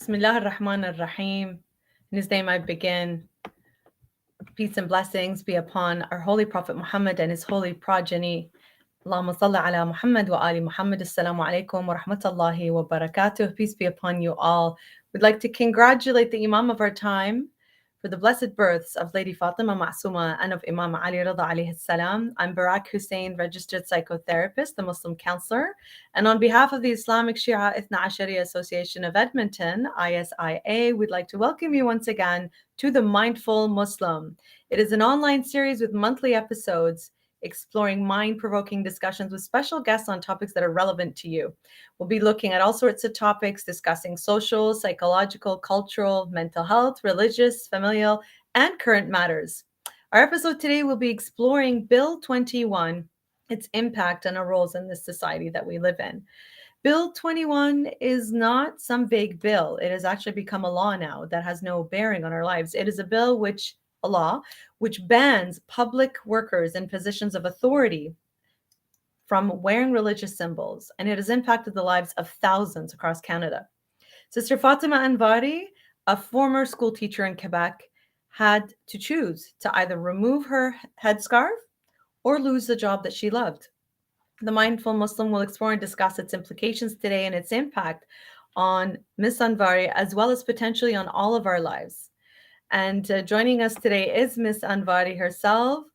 Bismillah ar-Rahman ar-Rahim. In his name I begin. Peace and blessings be upon our Holy Prophet Muhammad and his holy progeny. Allahumma salli ala Muhammad wa ali Muhammad. Assalamu alaikum wa rahmatullahi wa barakatuh. Peace be upon you all. We'd like to congratulate the Imam of our time for the blessed births of Lady Fatemeh Masuma and of Imam Ali Rida alayhi salam. I'm Barak Hussein, registered psychotherapist, the Muslim counselor. And on behalf of the Islamic Shia Ithna Ashari Association of Edmonton, ISIA, we'd like to welcome you once again to The Mindful Muslim. It is an online series with monthly episodes exploring mind-provoking discussions with special guests on topics that are relevant to you. We'll be looking at all sorts of topics, discussing social, psychological, cultural, mental health, religious, familial, and current matters. Our episode today will be exploring Bill 21, its impact on our roles in this society that we live in. Bill 21 is not some vague bill. It has actually become a law now that has no bearing on our lives. It is a law which bans public workers in positions of authority from wearing religious symbols, and it has impacted the lives of thousands across Canada. Sister Fatemeh Anvari, a former school teacher in Quebec, had to choose to either remove her headscarf or lose the job that she loved. The Mindful Muslim will explore and discuss its implications today and its impact on Ms Anvari, as well as potentially on all of our lives. And joining us today is Ms Anvari herself.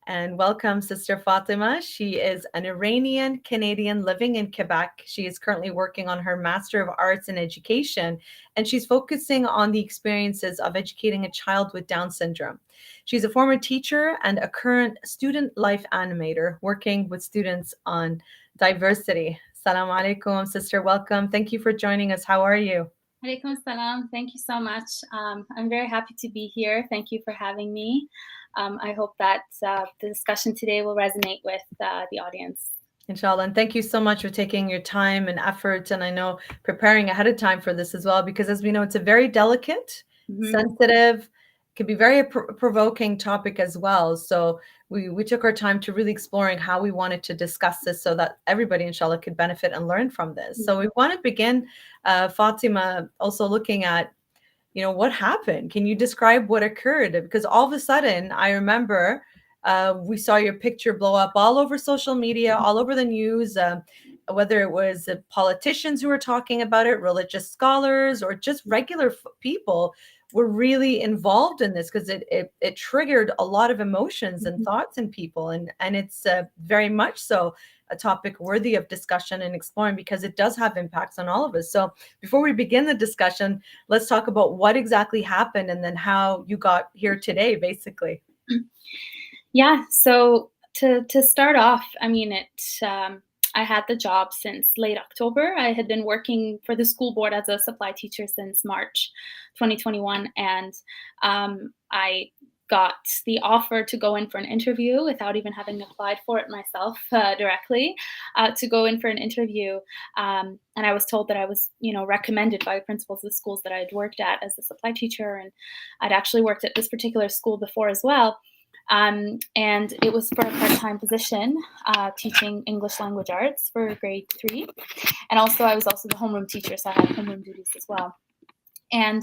And welcome, Sister Fatemeh. She is an Iranian Canadian living in Quebec. She is currently working on her Master of Arts in Education, and she's focusing on the experiences of educating a child with Down syndrome. She's a former teacher and a current student life animator working with students on diversity. Assalamu alaikum, Sister. Welcome. Thank you for joining us. How are you? Alaikum salam. Thank you so much. I'm very happy to be here. Thank you for having me. I hope that the discussion today will resonate with the audience. Inshallah. And thank you so much for taking your time and effort. And I know preparing ahead of time for this as well, because as we know, it's a very delicate, sensitive, can be very provoking topic as well. So we took our time to really exploring how we wanted to discuss this so that everybody, inshallah, could benefit and learn from this. So we want to begin, Fatemeh, also looking at, what happened. Can you describe what occurred? Because all of a sudden, I remember we saw your picture blow up all over social media, all over the news, whether it was politicians who were talking about it, religious scholars, or just regular people were really involved in this because it triggered a lot of emotions and thoughts in people. And it's very much so a topic worthy of discussion and exploring because it does have impacts on all of us. So before we begin the discussion, let's talk about what exactly happened and then how you got here today, basically. Yeah. So to start off, I mean, I had the job since late October. I had been working for the school board as a supply teacher since March 2021, and I got the offer to go in for an interview without even having applied for it myself directly, to go in for an interview. And I was told that I was, recommended by the principals of the schools that I had worked at as a supply teacher, and I'd actually worked at this particular school before as well. And it was for a part-time position, teaching English language arts for grade 3. And also I was also the homeroom teacher, so I had homeroom duties as well. And,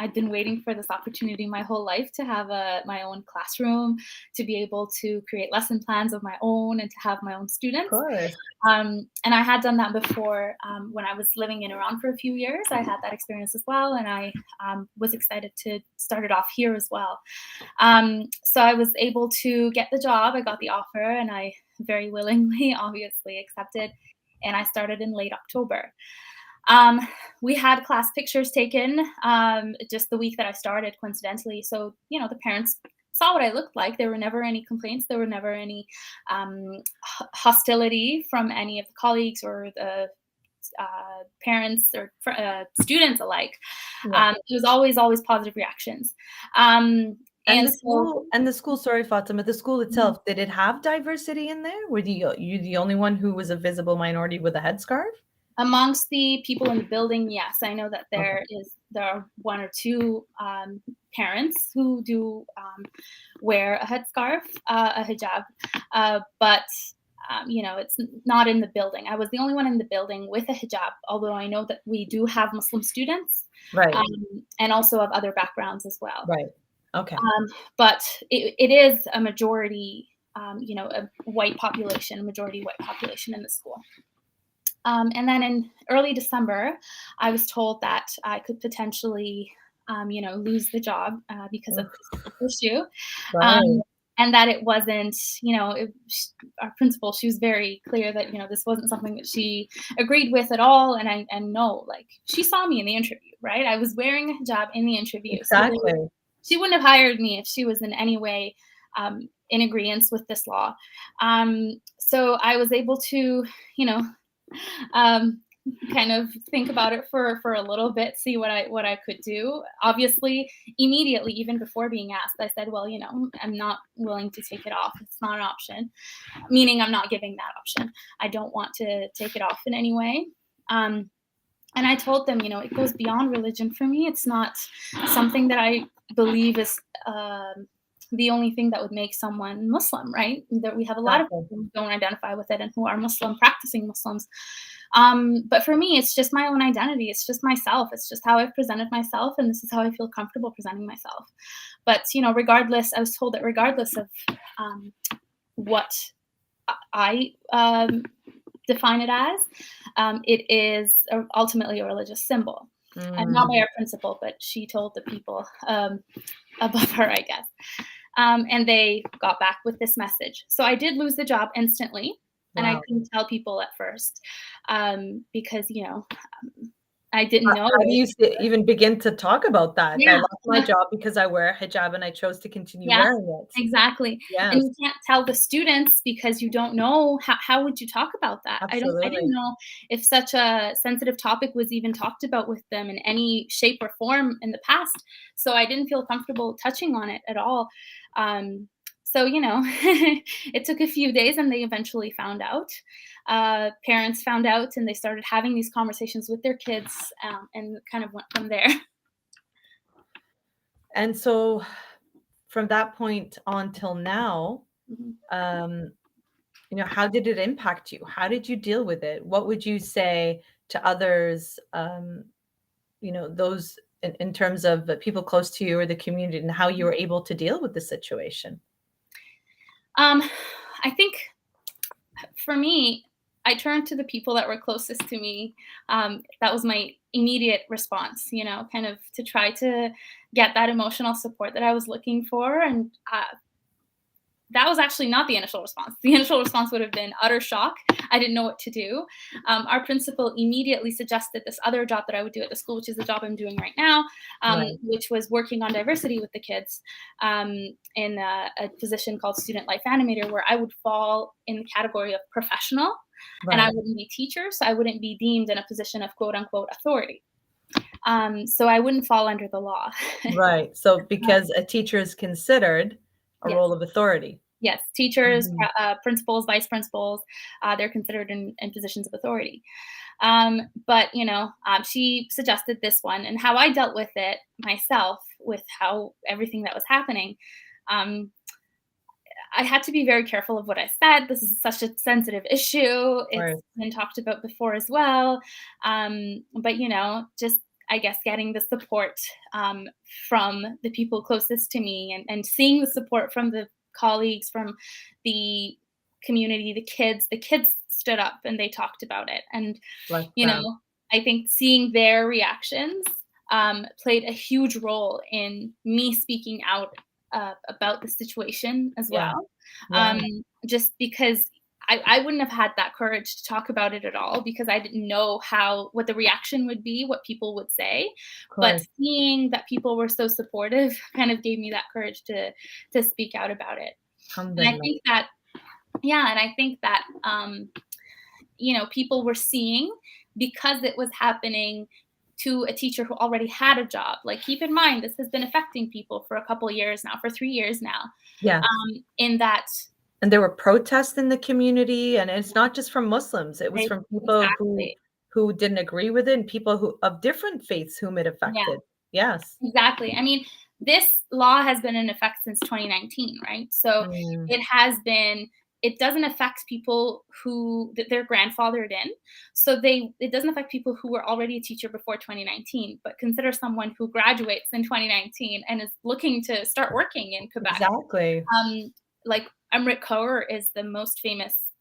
I'd been waiting for this opportunity my whole life to have my own classroom, to be able to create lesson plans of my own and to have my own students. Of course. And I had done that before when I was living in Iran for a few years. I had that experience as well, and I was excited to start it off here as well. So I was able to get the job. I got the offer, and I very willingly, obviously, accepted, and I started in late October. We had class pictures taken just the week that I started, coincidentally. So, the parents saw what I looked like. There were never any complaints. There were never any hostility from any of the colleagues or the parents or students alike. Yeah. It was always positive reactions. And the school, sorry, Fatemeh, the school itself, did it have diversity in there? Were you the only one who was a visible minority with a headscarf? Amongst the people in the building, yes. I know that there are one or two parents who do wear a headscarf, a hijab, but it's not in the building. I was the only one in the building with a hijab, although I know that we do have Muslim students, Right. and also of other backgrounds as well. Right. Okay. But it is a majority, a white population, a majority white population in the school. And then in early December, I was told that I could potentially, lose the job because of this issue. Right. And that it wasn't, our principal, she was very clear that, this wasn't something that she agreed with at all. And no, like, she saw me in the interview, right? I was wearing a hijab in the interview. Exactly. So she wouldn't have hired me if she was in any way in agreement with this law. So I was able to, um, kind of think about it for a little bit, see what I could do. Obviously, immediately, even before being asked, I said, well, I'm not willing to take it off. It's not an option, meaning I'm not giving that option. I don't want to take it off in any way. And I told them, it goes beyond religion for me. It's not something that I believe is the only thing that would make someone Muslim, right? That we have a lot of people who don't identify with it and who are Muslim, practicing Muslims. But for me, it's just my own identity. It's just myself. It's just how I've presented myself, and this is how I feel comfortable presenting myself. But regardless, I was told that regardless of what I define it as, it is ultimately a religious symbol. And not by our principal, but she told the people above her, I guess. And they got back with this message. So I did lose the job instantly. And I couldn't tell people at first because, I didn't know. How do you even begin to talk about that? Yeah, I lost my job because I wear a hijab and I chose to continue wearing it. Exactly. Yes. And you can't tell the students because you don't know how would you talk about that. Absolutely. I didn't know if such a sensitive topic was even talked about with them in any shape or form in the past. So I didn't feel comfortable touching on it at all. So, it took a few days and they eventually found out. Parents found out and they started having these conversations with their kids and kind of went from there. And so from that point on till now, Mhm. how did it impact you? How did you deal with it? What would you say to others, those in terms of the people close to you or the community and how you were able to deal with the situation? I think for me, I turned to the people that were closest to me. That was my immediate response, kind of to try to get that emotional support that I was looking for. And that was actually not the initial response. The initial response would have been utter shock. I didn't know what to do. Our principal immediately suggested this other job that I would do at the school, which is the job I'm doing right now, Right. which was working on diversity with the kids in a position called Student Life Animator, where I would fall in the category of professional, and I Right. wouldn't be teacher, so I wouldn't be deemed in a position of quote unquote authority. So I wouldn't fall under the law. Right. So because a teacher is considered a Yes. role of authority. Yes, teachers, Mhm. principals, vice principals, they're considered in positions of authority. But she suggested this one, and how I dealt with it myself, with how everything that was happening. I had to be very careful of what I said. This is such a sensitive issue. It's Right. been talked about before as well. But just I guess getting the support from the people closest to me, and seeing the support from the colleagues, from the community, the kids stood up and they talked about it. And, Bless you them. know, I think seeing their reactions played a huge role in me speaking out about the situation as Yeah. well. Yeah. Just because I wouldn't have had that courage to talk about it at all, because I didn't know what the reaction would be, what people would say. Of But course. seeing that people were so supportive kind of gave me that courage to speak out about it. And I Alhamdulillah. think that, yeah, and I think that people were seeing, because it was happening to a teacher who already had a job. Like, keep in mind, this has been affecting people for a couple of years now, for 3 years now. Yes. In that, And there were protests in the community, and it's not just from Muslims. It was from people who exactly. who didn't agree with it and people who of different faiths whom it Yeah, affected. Yes. exactly. I mean, this law has been in effect since 2019, right? So Mm. it has been it doesn't affect people who they're grandfathered in. So it doesn't affect people who were already a teacher before 2019, but consider someone who graduates in 2019 and is looking to start working in Quebec. Exactly. Like Emmerich Kaur is the most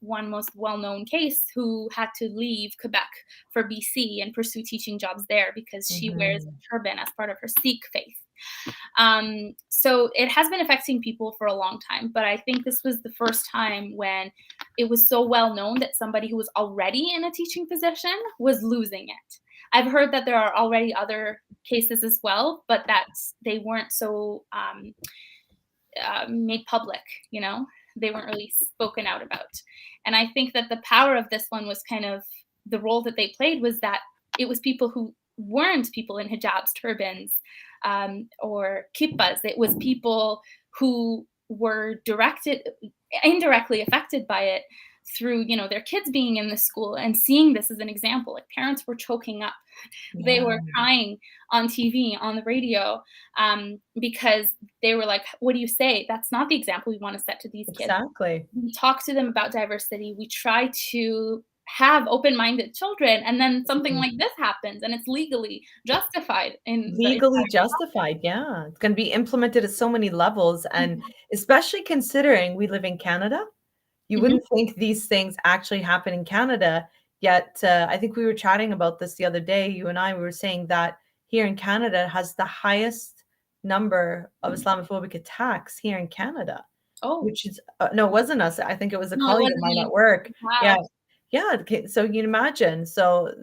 well-known case who had to leave Quebec for BC and pursue teaching jobs there because she wears a turban as part of her Sikh faith. So it has been affecting people for a long time, but I think this was the first time when it was so well known that somebody who was already in a teaching position was losing it. I've heard that there are already other cases as well, but that they weren't so made public, they weren't really spoken out about. And I think that the power of this one was kind of the role that they played was that it was people who weren't people in hijabs, turbans, or kippas. It was people who were indirectly affected by it through, their kids being in the school and seeing this as an example. Like parents were choking up. Yeah. They were crying on TV, on the radio, because they were like, what do you say? That's not the example we want to set to these kids. Exactly. We talk to them about diversity. We try to have open-minded children, and then something like this happens and it's legally justified. Justified, yeah. It's going to be implemented at so many levels, and especially considering we live in Canada, you wouldn't think these things actually happen in Canada, yet I think we were chatting about this the other day, you and I, we were saying that here in Canada has the highest number of Islamophobic attacks here in Canada. Oh. Which is, no, it wasn't us. I think it was a No, colleague of mine at work. Wow. Yeah. Yeah. Okay. So you can imagine. So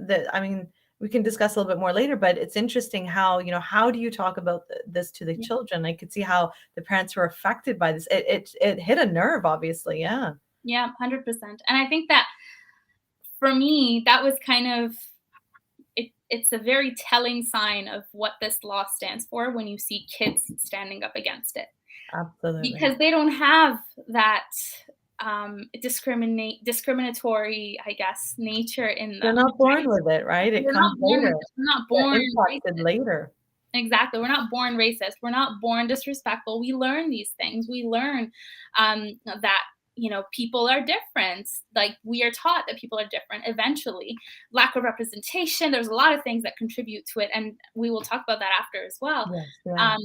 we can discuss a little bit more later, but it's interesting how, how do you talk about this to the children? I could see how the parents were affected by this. It hit a nerve, obviously. Yeah. Yeah, 100%. And I think that for me, that was kind of, it's a very telling sign of what this law stands for when you see kids standing up against it. Absolutely. Because they don't have that discriminatory, I guess, nature in them. They're not born with it, right? It comes later. We're not born impacted later. Exactly. We're not born racist. We're not born disrespectful. We learn these things. We learn that, people are different. Like we are taught that people are different eventually. Lack of representation. There's a lot of things that contribute to it. And we will talk about that after as well. Yes, yeah.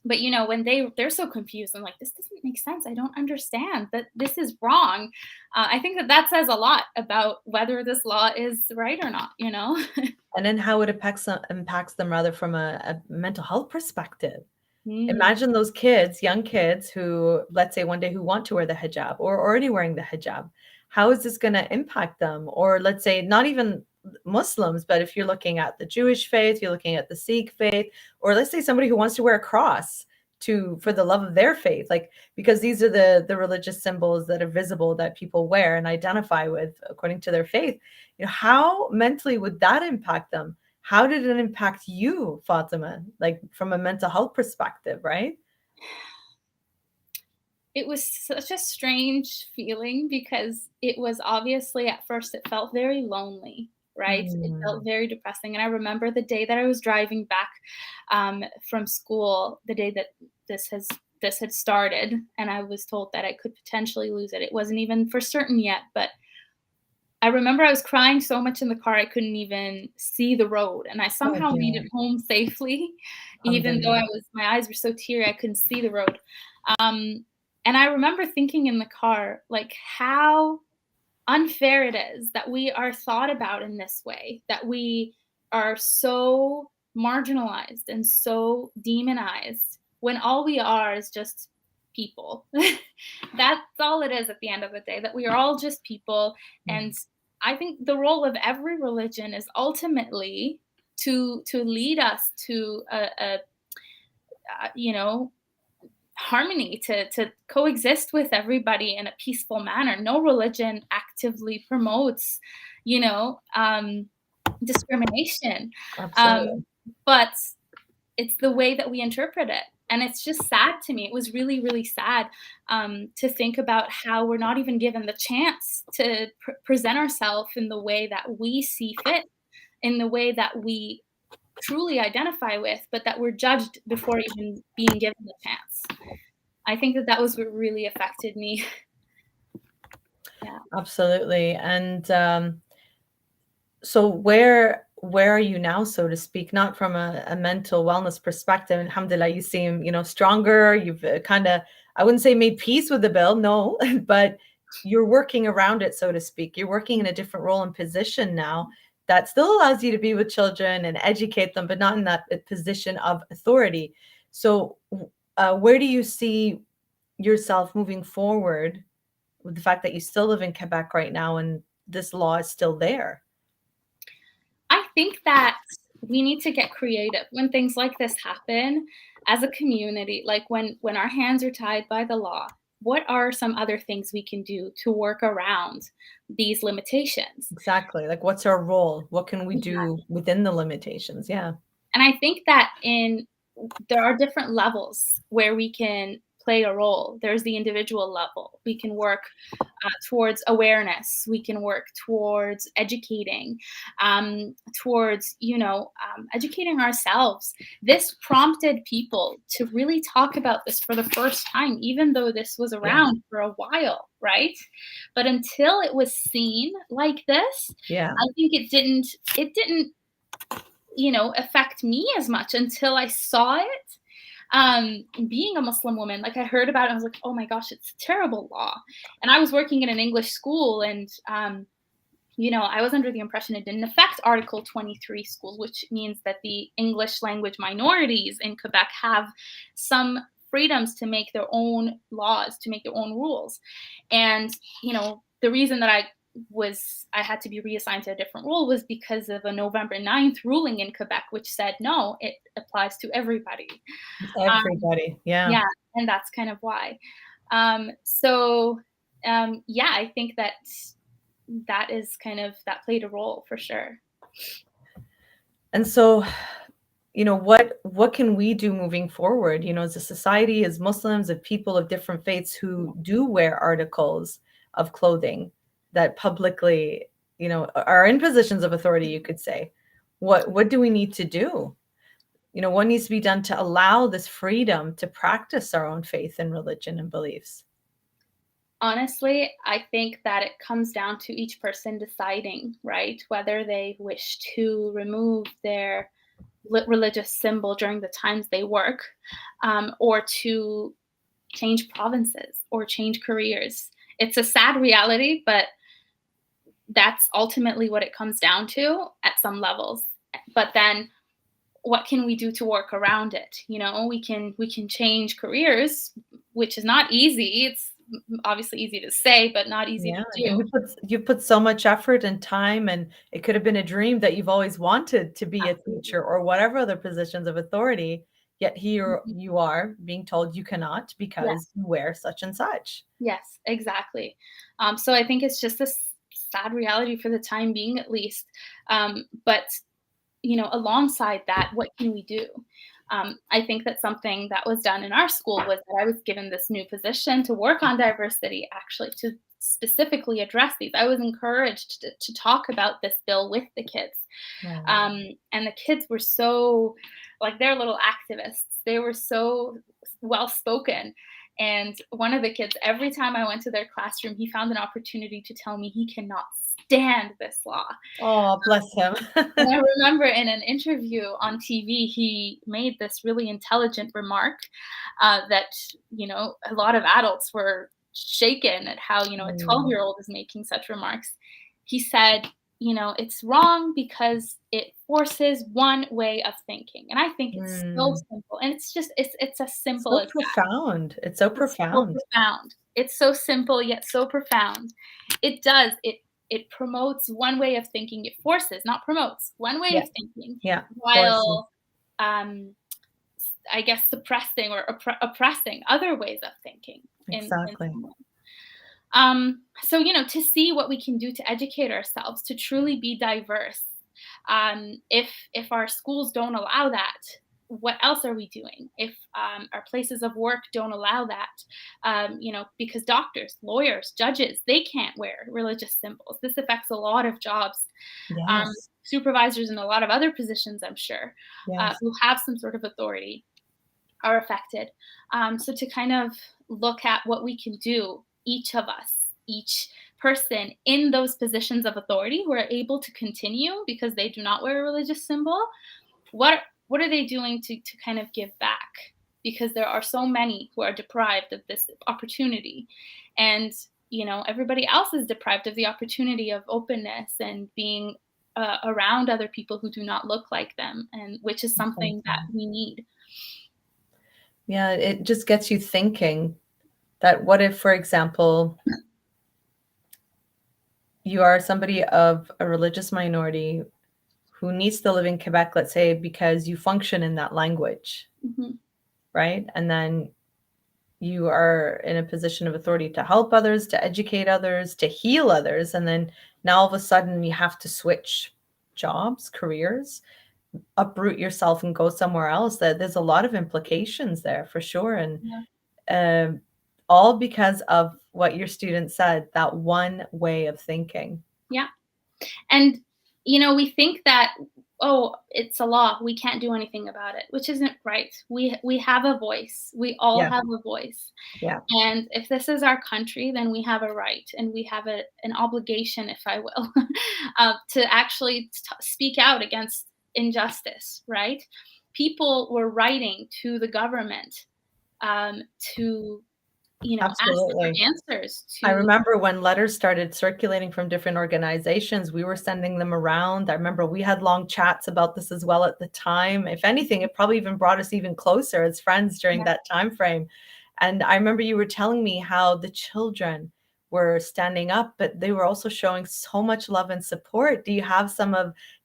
But when they're so confused, I'm like, this doesn't make sense. I don't understand that this is wrong. I think that says a lot about whether this law is right or not, And then how it impacts them rather from a mental health perspective. Imagine those kids, young kids who, let's say one day who want to wear the hijab or already wearing the hijab. How is this going to impact them? Or let's say not even Muslims, but if you're looking at the Jewish faith, you're looking at the Sikh faith, or let's say somebody who wants to wear a cross for the love of their faith, because these are the religious symbols that are visible that people wear and identify with according to their faith. How mentally would that impact them? How did it impact you, Fatemeh, from a mental health perspective, right? It was such a strange feeling because it was obviously at first it felt very lonely, right? It felt very depressing. And I remember the day that I was driving back from school, the day that this had started, and I was told that I could potentially lose it. It wasn't even for certain yet, but I remember I was crying so much in the car I couldn't even see the road, and I somehow made it home safely, even though my eyes were so teary I couldn't see the road. And I remember thinking in the car, how unfair it is that we are thought about in this way, that we are so marginalized and so demonized when all we are is just people. That's all it is at the end of the day, that we are all just people. And I think the role of every religion is ultimately to lead us to harmony, to coexist with everybody in a peaceful manner. No religion actively promotes, discrimination. But it's the way that we interpret it. And it's just sad to me. It was really, really sad to think about how we're not even given the chance to present ourselves in the way that we see fit, in the way that we truly identify with, but that we're judged before even being given the chance. I think that was what really affected me. Yeah. Absolutely. And so where are you now, so to speak? Not from a mental wellness perspective. And alhamdulillah, you seem, stronger. You've kind of, I wouldn't say made peace with the bill, no, but you're working around it, so to speak. You're working in a different role and position now that still allows you to be with children and educate them, but not in that position of authority. So where do you see yourself moving forward with the fact that you still live in Quebec right now and this law is still there? I think that we need to get creative when things like this happen as a community, like when our hands are tied by the law. What are some other things we can do to work around these limitations? Exactly. Like, what's our role? What can we Yeah. do within the limitations? Yeah. And I think that there are different levels where we can play a role. There's the individual level. We can work towards awareness. We can work towards educating, towards educating ourselves. This prompted people to really talk about this for the first time, even though this was Yeah. around for a while, right? But until it was seen like this, Yeah. I think it didn't affect me as much until I saw it. Being a Muslim woman, like I heard about it, I was like, oh my gosh, it's a terrible law. And I was working in an English school, and I was under the impression it didn't affect Article 23 schools, which means that the English language minorities in Quebec have some freedoms to make their own laws, to make their own rules. And, the reason that I had to be reassigned to a different role was because of a November 9th ruling in Quebec, which said, no, it applies to everybody. Everybody. Yeah. Yeah, and that's kind of why. Yeah, I think that is kind of that played a role for sure. And so, what can we do moving forward? As a society, as Muslims, of people of different faiths who do wear articles of clothing that publicly, are in positions of authority, you could say. What do we need to do? What needs to be done to allow this freedom to practice our own faith and religion and beliefs? Honestly, I think that it comes down to each person deciding, right, whether they wish to remove their religious symbol during the times they work, or to change provinces or change careers. It's a sad reality, but that's ultimately what it comes down to at some levels. But then what can we do to work around it? We can change careers, which is not easy. It's obviously easy to say, but not easy Yeah, to do. and you put so much effort and time, and it could have been a dream that you've always wanted to be a teacher Absolutely. or whatever other positions of authority, yet here Mhm. you are being told you cannot because Yes, you wear such and such. yes, exactly. So I think it's just a sad reality for the time being, at least. But alongside that, what can we do? I think that something that was done in our school was that I was given this new position to work on diversity, actually, to specifically address these. I was encouraged to talk about this bill with the kids. Oh, And the kids were so, like, they're little activists. They were so well spoken. And one of the kids, every time I went to their classroom, he found an opportunity to tell me he cannot stand this law. oh, bless him. And I remember in an interview on TV, he made this really intelligent remark that, a lot of adults were shaken at how, a Mm, 12-year-old is making such remarks. He said, it's wrong because it forces one way of thinking. And I think it's so mm. simple. And it's as simple So as that. profound. It's so It's so profound. profound. It's so simple yet so profound. It promotes one way of thinking. It forces, not promotes, one way Yeah, of thinking, yeah, forces. while um, I guess suppressing or oppressing other ways of thinking in Exactly. some way. So to see what we can do to educate ourselves, to truly be diverse. If our schools don't allow that, what else are we doing? If our places of work don't allow that, because doctors, lawyers, judges, they can't wear religious symbols. This affects a lot of jobs. Yes, Supervisors and a lot of other positions, I'm sure, yes. who have some sort of authority are affected. So to kind of look at what we can do, each of us, each person in those positions of authority who are able to continue because they do not wear a religious symbol, what are they doing to kind of give back? Because there are so many who are deprived of this opportunity, and everybody else is deprived of the opportunity of openness and being around other people who do not look like them, and which is something that we need. Yeah, it just gets you thinking that what if, for example, you are somebody of a religious minority who needs to live in Quebec, let's say, because you function in that language, Mhm. right? And then you are in a position of authority to help others, to educate others, to heal others. And then now all of a sudden you have to switch jobs, careers, uproot yourself and go somewhere else. That there's a lot of implications there for sure. And Yeah. um, all because of what your student said, that one way of thinking. Yeah. And we think that, oh, it's a law, we can't do anything about it, which isn't right. We have a voice. We all Yeah. have a voice. Yeah. And if this is our country, then we have a right and we have an obligation, if I will, to actually speak out against injustice, right? People were writing to the government to, ask for Absolutely. answers I to. remember when letters started circulating from different organizations, we were sending them around. I remember we had long chats about this as well at the time. If anything, it probably even brought us even closer as friends during Yeah. that time frame. And I remember you were telling me how the children were standing up, but they were also showing so much love and support. Do you have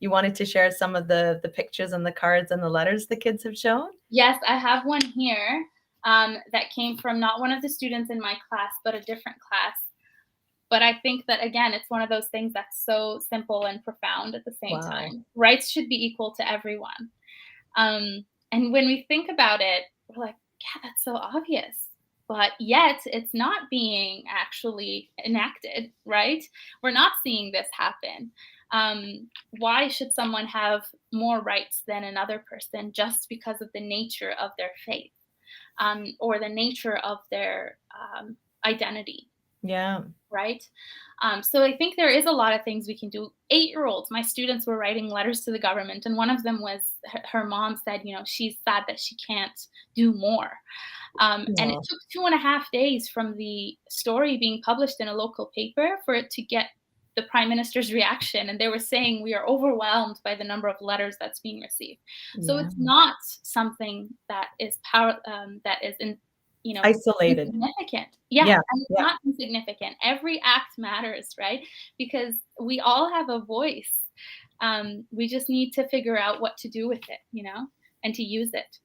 you wanted to share some of the pictures and the cards and the letters the kids have shown? Yes, I have one here that came from not one of the students in my class, but a different class. But I think that, again, it's one of those things that's so simple and profound at the same Wow. time. Rights should be equal to everyone. And when we think about it, we're like, yeah, that's so obvious. But yet it's not being actually enacted, right? We're not seeing this happen. Why should someone have more rights than another person just because of the nature of their faith or the nature of their identity? Yeah. Right? So I think there is a lot of things we can do. 8-year-olds, my students were writing letters to the government, and one of them was her mom said, she's sad that she can't do more. And it No. took 2.5 days from the story being published in a local paper for it to get the prime minister's reaction. And they were saying, we are overwhelmed by the number of letters that's being received. So Yeah. it's not something that is that is Isolated. insignificant. Yeah, Yeah. and it's Yeah. not insignificant. Every act matters, right? Because we all have a voice. We just need to figure out what to do with it, and to use it.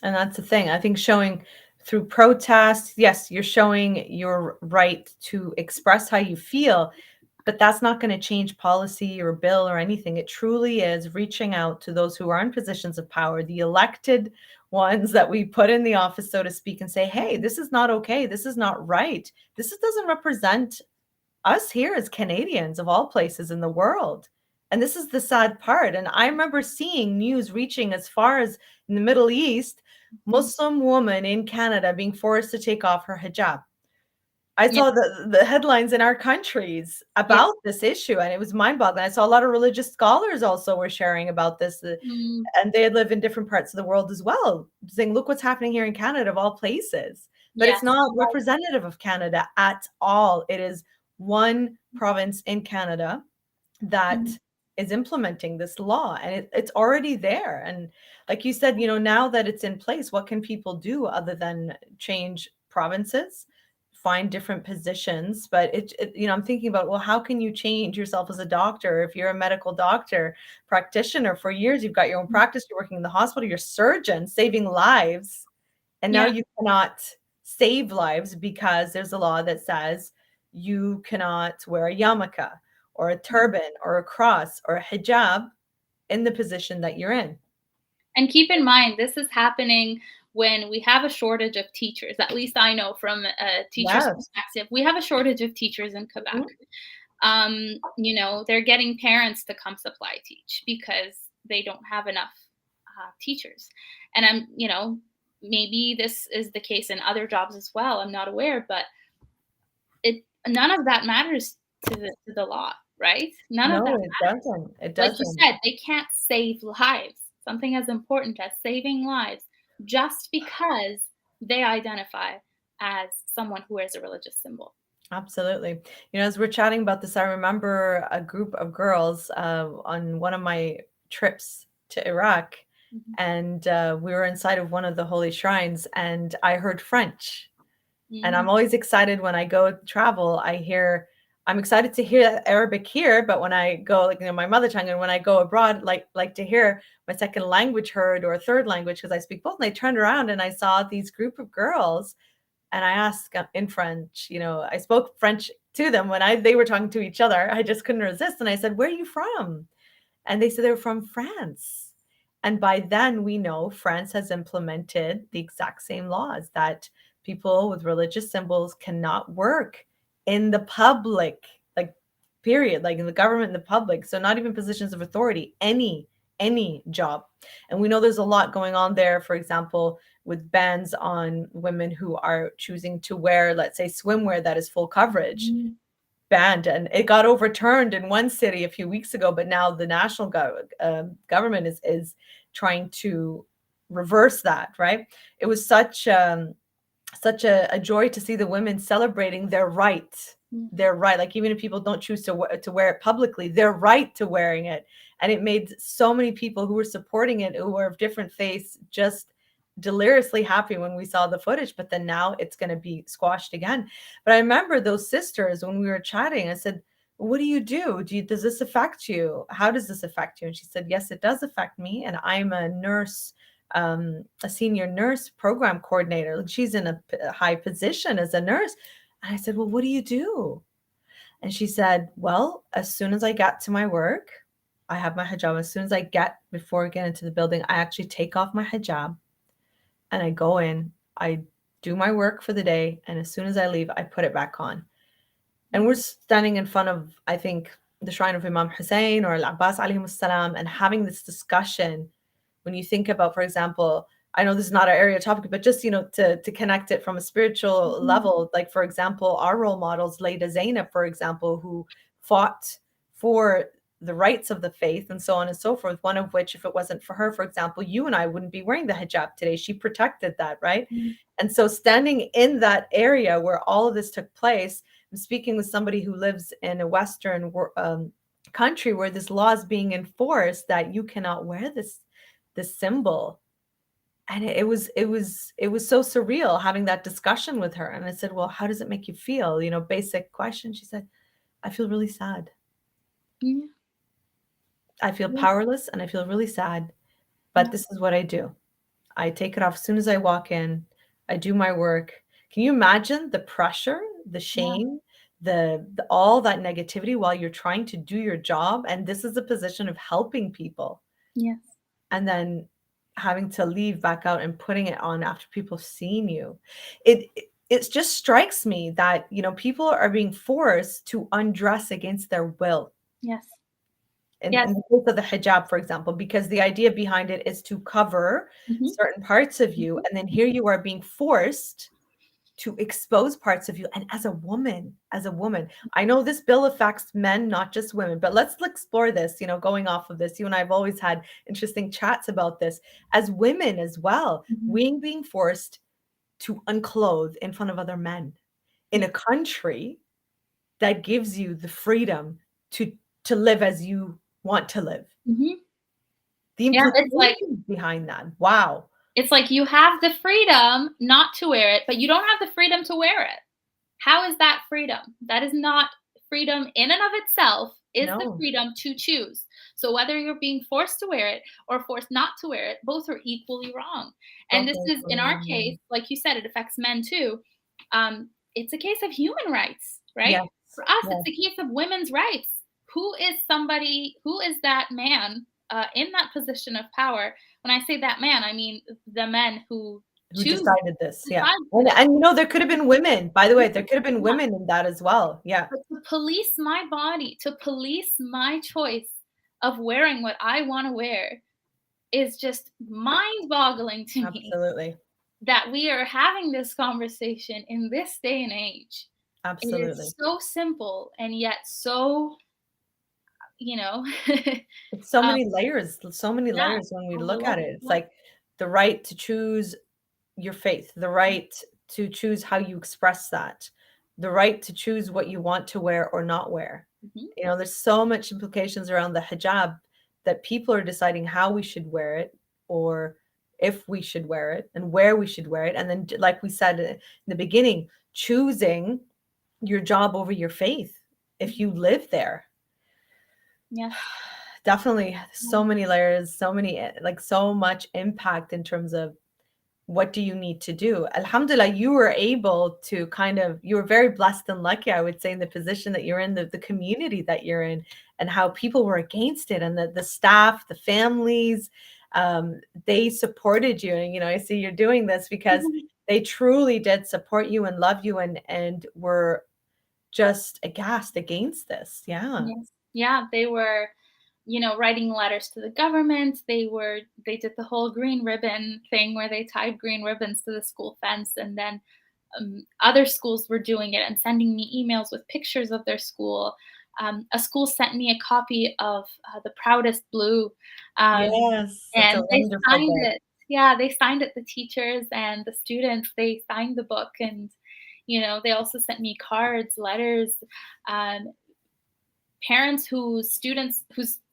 And that's the thing. I think showing through protest, yes, you're showing your right to express how you feel, but that's not going to change policy or bill or anything. It truly is reaching out to those who are in positions of power, the elected ones that we put in the office, so to speak, and say, hey, this is not okay. This is not right. Doesn't represent us here as Canadians of all places in the world. And this is the sad part. And I remember seeing news reaching as far as in the Middle East, Mhm. Muslim woman in Canada being forced to take off her hijab. I Yeah, saw the headlines in our countries yeah. about this issue, and it was mind-boggling. I saw a lot of religious scholars also were sharing about this, Mm, and they live in different parts of the world as well, saying, "Look what's happening here in Canada of all places." But it's yes. not representative of Canada at all. It is one province in Canada Mhm. that is implementing this law, and it's already there. And like you said, now that it's in place, what can people do other than change provinces, find different positions? But I'm thinking about, well, how can you change yourself as a doctor if you're a medical doctor practitioner for years? You've got your own practice, you're working in the hospital, you're a surgeon saving lives, and now Yeah. you cannot save lives because there's a law that says you cannot wear a yarmulke or a turban or a cross or a hijab in the position that you're in. And keep in mind, this is happening when we have a shortage of teachers. At least I know from a teacher's Yes. perspective, we have a shortage of teachers in Quebec. Mhm. They're getting parents to come supply teach because they don't have enough teachers. And maybe this is the case in other jobs as well. I'm not aware, but none of that matters to the law, right? None of that No, it matters. doesn't. It Like you doesn't. said, they can't save lives, something as important as saving lives, just because they identify as someone who wears a religious symbol. Absolutely. As we're chatting about this, I remember a group of girls on one of my trips to Iraq, Mhm. and we were inside of one of the holy shrines, and I heard French. And Mm, I'm always excited when I go travel. I'm excited to hear Arabic here, but when I go, like, my mother tongue, and when I go abroad, like to hear my second language heard, or a third language, because I speak both. And I turned around and I saw these group of girls, and I asked in French. I spoke French to them when they were talking to each other. I just couldn't resist, and I said, "Where are you from?" And they said they were from France. And by then, we know France has implemented the exact same laws that people with religious symbols cannot work in the public, like, period, like in the government, in the public. So not even positions of authority, any job. And we know there's a lot going on there, for example, with bans on women who are choosing to wear, let's say, swimwear that is full coverage, mm, banned, and it got overturned in one city a few weeks ago. But now the national government is trying to reverse that. Right? It was such a joy to see the women celebrating mm, their right, like, even if people don't choose to wear it publicly, their right to wearing it. And it made so many people who were supporting it, who were of different faiths, just deliriously happy when we saw the footage. But then now it's going to be squashed again. But I remember those sisters, when we were chatting, I said, "What do you do? Does this affect you? How does this affect you?" And she said, "Yes, it does affect me, and I'm a nurse, a senior nurse program coordinator." Like, she's in a high position as a nurse. And I said, "Well, what do you do?" And she said, "Well, as soon as I get to my work, I have my hijab. As soon as before I get into the building, I actually take off my hijab and I go in, I do my work for the day. And as soon as I leave, I put it back on." And we're mm, standing in front of, I think, the shrine of Imam Hussein or Al-Abbas alayhim salam, and having this discussion. When you think about, for example, I know this is not our area topic, but just, to connect it from a spiritual mhm, level, like, for example, our role models, Layda Zainab, for example, who fought for the rights of the faith and so on and so forth. One of which, if it wasn't for her, for example, you and I wouldn't be wearing the hijab today. She protected that, right? mm, And so, standing in that area where all of this took place, I'm speaking with somebody who lives in a Western country where this law is being enforced, that you cannot wear this symbol. And it was so surreal having that discussion with her. And I said, "Well, how does it make you feel?" Basic question. She said, "I feel really sad. yeah, I feel yeah, powerless and I feel really sad, but yeah, this is what I do. I take it off as soon as I walk in. I do my work." Can you imagine the pressure, the yeah, shame, the all that negativity while you're trying to do your job? And this is a position of helping people, yes, and then having to leave back out and putting it on after people have seen you. It just strikes me that, people are being forced to undress against their will. yes, In yes, the case of the hijab, for example, because the idea behind it is to cover mhm, certain parts of you, mhm, and then here you are being forced to expose parts of you. And as a woman, I know this bill affects men, not just women, but let's explore this, going off of this. You and I have always had interesting chats about this. As women as well, mhm, we being forced to unclothe in front of other men in yeah, a country that gives you the freedom to live as you want to live. mhm. The Yeah, implications behind that. Wow. it's like you have the freedom not to wear it, but you don't have the freedom to wear it. How is that freedom? That is not freedom in and of itself, is the No, freedom to choose. So whether you're being forced to wear it or forced not to wear it, both are equally wrong. And both this are is, in equally our case, wrong. like you said, it affects men too. It's a case of human rights, right? Yes, For us, it's yes, a case of women's rights. Who is that man in that position of power? When I say that man, I mean the men who who choose decided this, yeah. decide for this. And there could have been women, by the way, there could have been women in that as well, yeah, But to police my body, to police my choice of wearing what I wanna wear is just mind-boggling to me absolutely. that we are having this conversation in this day and age. It is Absolutely. so simple and yet so, you know, It's so um, many layers, so many yeah, layers when we look at overlooked. it. It's Yeah. like the right to choose your faith, the right to choose how you express that, the right to choose what you want to wear or not wear. Mhm. You know, there's so much implications around the hijab that people are deciding how we should wear it or if we should wear it and where we should wear it. And then, like we said in the beginning, choosing your job over your faith if you live there. Yeah. Definitely Yeah. so many layers, so many like so much impact in terms of what do you need to do? Alhamdulillah, you were able to kind of, you were very blessed and lucky, I would say, in the position that you're in, the community that you're in, and how people were against it, and the staff, the families, they supported you. And, you know, I see you're doing this because they truly did support you and love you and were just aghast against this. Yeah. Yes. Yeah, they were, writing letters to the government. They did the whole green ribbon thing where they tied green ribbons to the school fence, and then other schools were doing it and sending me emails with pictures of their school. A school sent me a copy of The Proudest Blue, um, Yes, it's a and they wonderful signed book. it. Yeah, they signed it. The teachers and the students, they signed the book, and they also sent me cards, letters. Um, Parents whose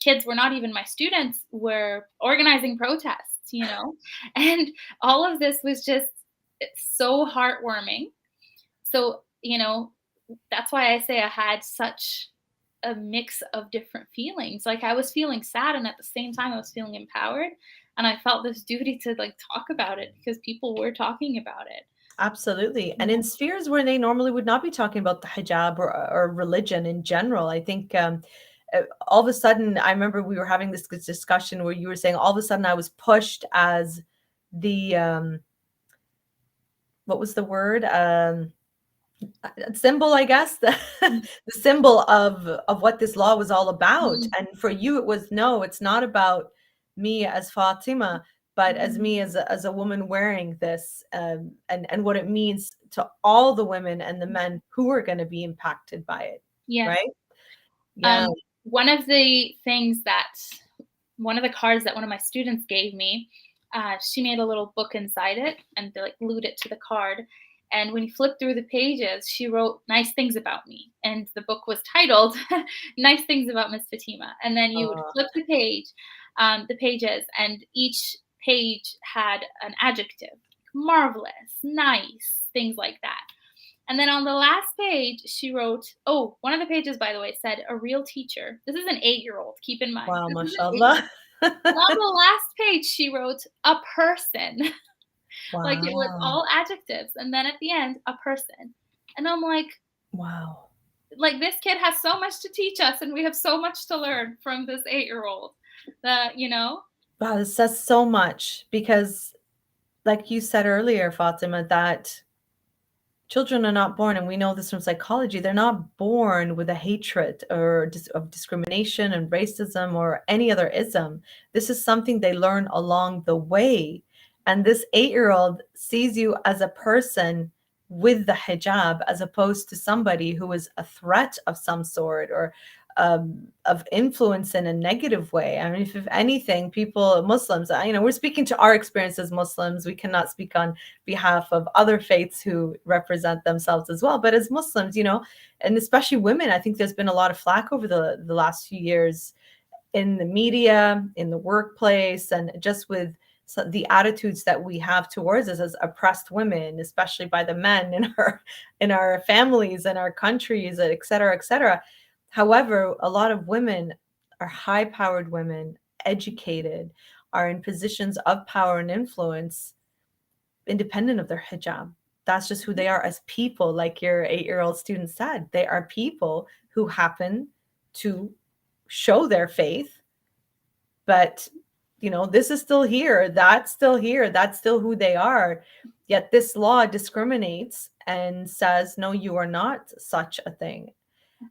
kids were not even my students were organizing protests, and all of this was just, it's so heartwarming. So, that's why I say I had such a mix of different feelings. Like, I was feeling sad, and at the same time I was feeling empowered, and I felt this duty to, like, talk about it because people were talking about it. Absolutely. And Yeah. in spheres where they normally would not be talking about the hijab or religion in general, I think all of a sudden, I remember we were having this discussion where you were saying all of a sudden I was pushed as the, what was the word? Symbol, I guess, Mm, the symbol of what this law was all about. mm, And for you, it was no, it's not about me as Fatima, but as mm. me as a woman wearing this, and what it means to all the women and the men who are going to be impacted by it, Yes. right? Yeah. Um, one of the things that one of the cards that one of my students gave me, she made a little book inside it and they, like, glued it to the card. And when you flip through the pages, she wrote nice things about me. And the book was titled Nice Things About Miss Fatima. And then you would Uh, flip the pages, and each page had an adjective: marvelous, nice, things like that. And then on the last page, she wrote, oh, one of the pages, by the way, said a real teacher. This is an 8-year-old, keep in mind. wow, This is an 8-year-old. mashallah. And on the last page, she wrote a person. Like, it was Wow. all adjectives. And then at the end, a person. And I'm Wow. like, this kid has so much to teach us, and we have so much to learn from this 8-year-old. That, Wow, this says so much because, like you said earlier, Fatima, that children are not born, and we know this from psychology, they're not born with a hatred or of discrimination and racism or any other ism. This is something they learn along the way. And this 8-year-old sees you as a person with the hijab as opposed to somebody who is a threat of some sort or of influence in a negative way. I mean, if anything, people, Muslims, you know, we're speaking to our experience as Muslims. We cannot speak on behalf of other faiths who represent themselves as well. But as Muslims, you know, and especially women, I think there's been a lot of flack over the last few years in the media, in the workplace, and just with the attitudes that we have towards us as oppressed women, especially by the men in our families and our countries, et cetera, et cetera. However, a lot of women are high-powered women, educated, are in positions of power and influence independent of their hijab. That's just who they are as people. Like your 8-year-old student said, they are people who happen to show their faith, but you know, this is still here, that's still here, that's still who they are. Yet this law discriminates and says, no, you are not such a thing.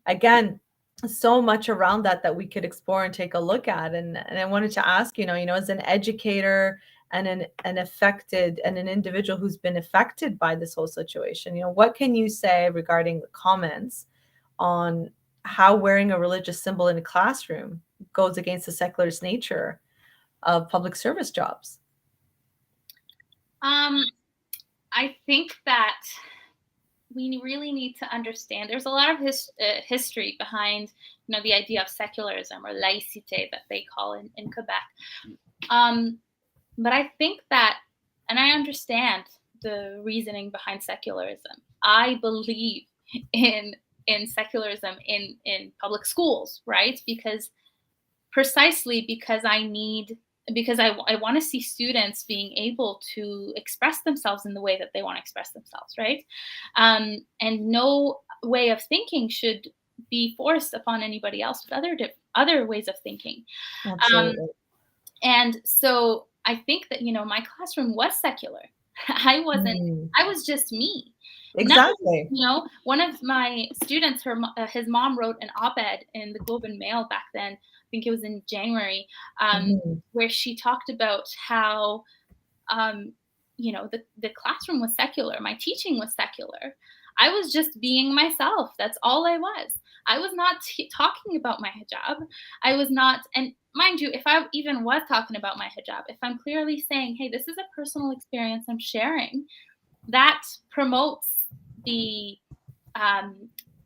Again, so much around that that we could explore and take a look at. And I wanted to ask, you know, as an educator and an individual who's been affected by this whole situation, what can you say regarding the comments on how wearing a religious symbol in a classroom goes against the secularist nature of public service jobs? I think that we really need to understand there's a lot of history behind the idea of secularism, or laïcité that they call in Quebec. But I think that, and I understand the reasoning behind secularism. I believe in secularism in public schools, right? Precisely because I want to see students being able to express themselves in the way that they want to express themselves, right? And no way of thinking should be forced upon anybody else with other ways of thinking. Absolutely. And so I think that, my classroom was secular. I was just me. Exactly. Now, one of my students, his mom wrote an op-ed in the Globe and Mail back then. I think it was in January, where she talked about how, the classroom was secular. My teaching was secular. I was just being myself. That's all I was. I was not talking about my hijab. I was not, and mind you, if I even was talking about my hijab, if I'm clearly saying, hey, this is a personal experience I'm sharing, that promotes the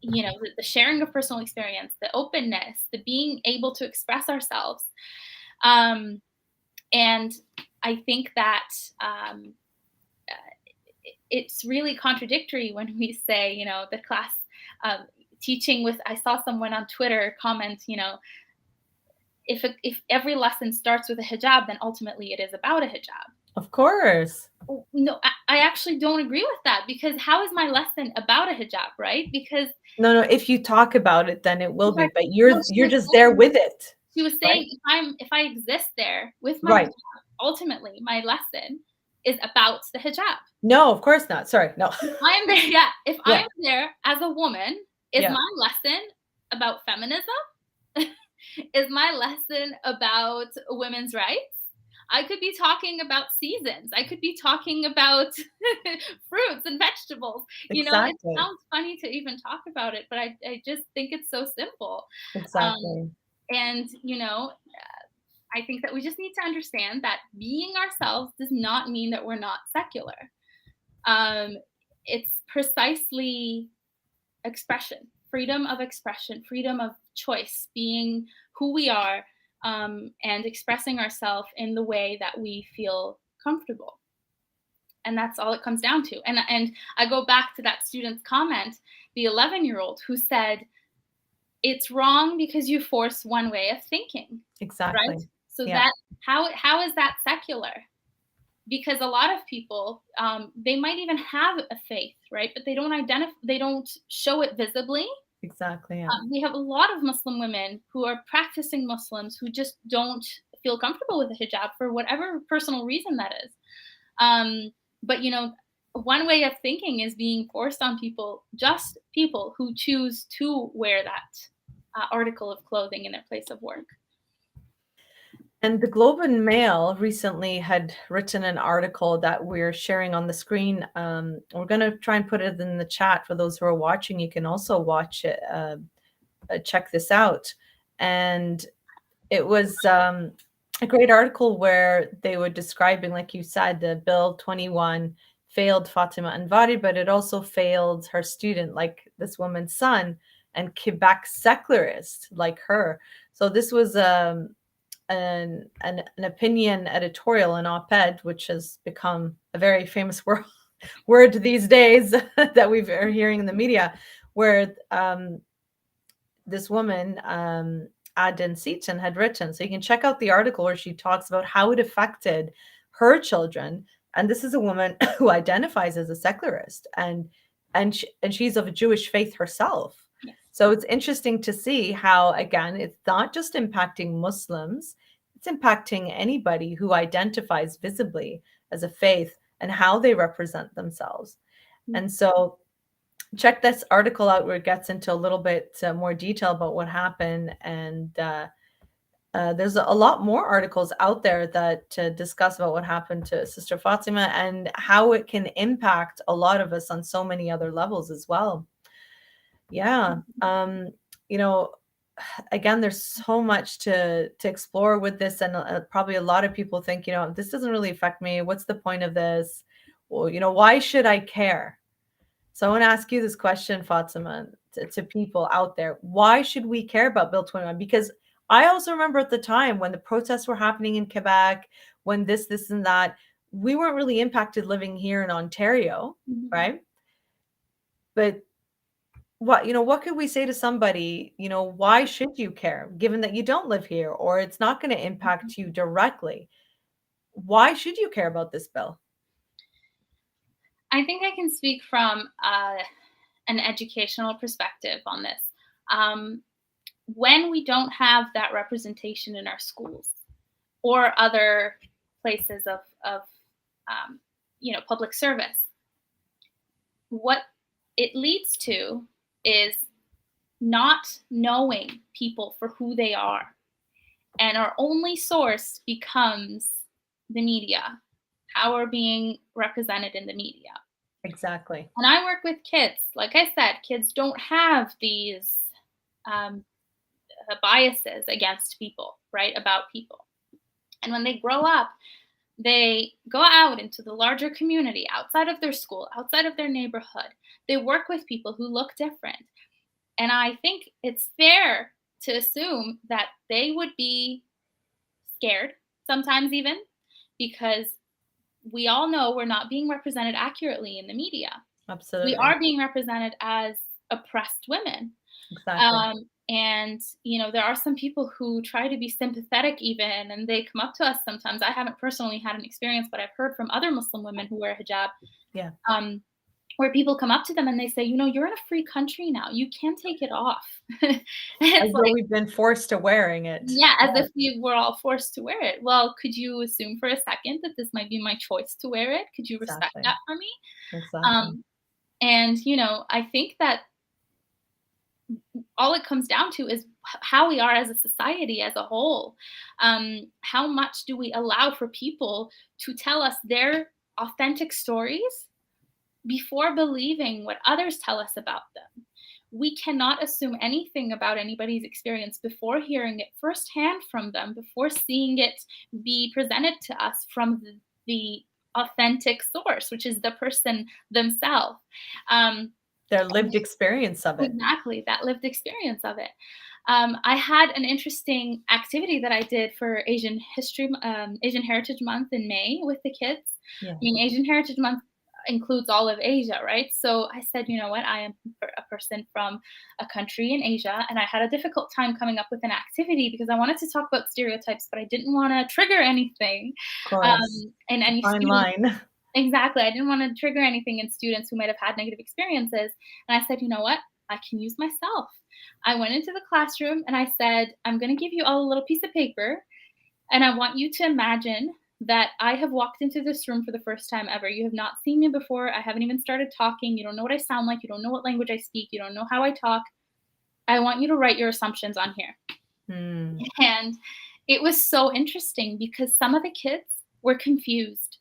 the sharing of personal experience, the openness, the being able to express ourselves. And I think that it's really contradictory when we say, the class teaching with, I saw someone on Twitter comment, if every lesson starts with a hijab, then ultimately it is about a hijab. Of course. No, I actually don't agree with that, because how is my lesson about a hijab, right? Because no, if you talk about it, then it will be, but you're just there with it. She was saying, if I exist there with my hijab, ultimately my lesson is about the hijab. No, of course not. Sorry, no. I'm there. Yeah, if I'm there as a woman, is my lesson about feminism? Is my lesson about women's rights? I could be talking about seasons. I could be talking about fruits and vegetables. Exactly. It sounds funny to even talk about it, but I just think it's so simple. Exactly. And, I think that we just need to understand that being ourselves does not mean that we're not secular. It's precisely expression, freedom of expression, freedom of choice, being who we are, and expressing ourselves in the way that we feel comfortable. And that's all it comes down to. And I go back to that student's comment, the 11-year-old who said, it's wrong because you force one way of thinking. Exactly. Right? So that how is that secular? Because a lot of people, they might even have a faith, right? But they don't show it visibly. Exactly. Yeah. We have a lot of Muslim women who are practicing Muslims who just don't feel comfortable with the hijab for whatever personal reason that is. But one way of thinking is being forced on people who choose to wear that article of clothing in their place of work. And the Globe and Mail recently had written an article that we're sharing on the screen. We're going to try and put it in the chat for those who are watching. You can also watch it, check this out. And it was a great article where they were describing, like you said, the Bill 21 failed Fatemeh Anvari, but it also failed her student, like this woman's son, and Quebec secularist like her. So this was an opinion editorial, an op-ed, which has become a very famous word these days that we're hearing in the media, where this woman, Aden Seaton, had written. So you can check out the article where she talks about how it affected her children. And this is a woman who identifies as a secularist, and she's of a Jewish faith herself. So it's interesting to see how, again, it's not just impacting Muslims, it's impacting anybody who identifies visibly as a faith and how they represent themselves. And so check this article out where it gets into a little bit more detail about what happened. And there's a lot more articles out there that discuss about what happened to Sister Fatima and how it can impact a lot of us on so many other levels as well. Yeah. You know, again, there's so much to explore with this, and probably a lot of people think, this doesn't really affect me. What's the point of this? Well, why should I care? So I want to ask you this question, Fatima, to people out there. Why should we care about Bill 21? Because I also remember at the time when the protests were happening in Quebec, when this, and that, we weren't really impacted living here in Ontario, right? But what could we say to somebody, why should you care, given that you don't live here or it's not going to impact you directly? Why should you care about this bill? I think I can speak from an educational perspective on this. When we don't have that representation in our schools or other places of public service, what it leads to is not knowing people for who they are. And our only source becomes the media, how we're being represented in the media. Exactly. And I work with kids. Like I said, kids don't have these biases against people, right? About people. And when they grow up, they go out into the larger community, outside of their school, outside of their neighborhood. They work with people who look different. And I think it's fair to assume that they would be scared, sometimes even, because we all know we're not being represented accurately in the media. Absolutely. We are being represented as oppressed women. Exactly. And, there are some people who try to be sympathetic even, and they come up to us sometimes. I haven't personally had an experience, but I've heard from other Muslim women who wear hijab. Yeah. Where people come up to them and they say, you're in a free country now. You can take it off. As though we've been forced to wearing it. Yeah, as if we were all forced to wear it. Well, could you assume for a second that this might be my choice to wear it? Could you respect that for me? Exactly. And, I think that all it comes down to is how we are as a society as a whole. How much do we allow for people to tell us their authentic stories before believing what others tell us about them? We cannot assume anything about anybody's experience before hearing it firsthand from them, before seeing it be presented to us from the authentic source, which is the person themselves. Their lived experience of it. Exactly, that lived experience of it. I had an interesting activity that I did for Asian Heritage Month in May with the kids. Yeah. I mean, Asian Heritage Month includes all of Asia, right? So I said, you know what, I am a person from a country in Asia, and I had a difficult time coming up with an activity because I wanted to talk about stereotypes, but I didn't want to trigger anything. Of course. And any fine students, line. Exactly. I didn't want to trigger anything in students who might have had negative experiences. And I said, you know what? I can use myself. I went into the classroom and I said, I'm going to give you all a little piece of paper, and I want you to imagine that I have walked into this room for the first time ever. You have not seen me before. I haven't even started talking. You don't know what I sound like. You don't know what language I speak. You don't know how I talk. I want you to write your assumptions on here. And it was so interesting because some of the kids were confused.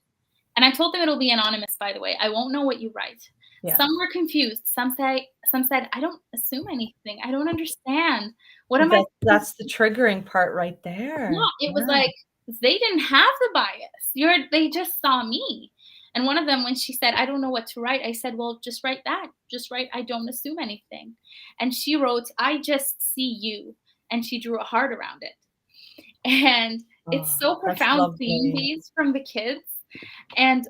And I told them it'll be anonymous, by the way. I won't know what you write. Yeah. Some were confused. Some said, I don't assume anything. I don't understand. What am I? That's the triggering part right there. Yeah, it was like, they didn't have the bias. They just saw me. And one of them, when she said, I don't know what to write, I said, well, just write that. Just write, I don't assume anything. And she wrote, I just see you. And she drew a heart around it. And it's so profound seeing these from the kids. And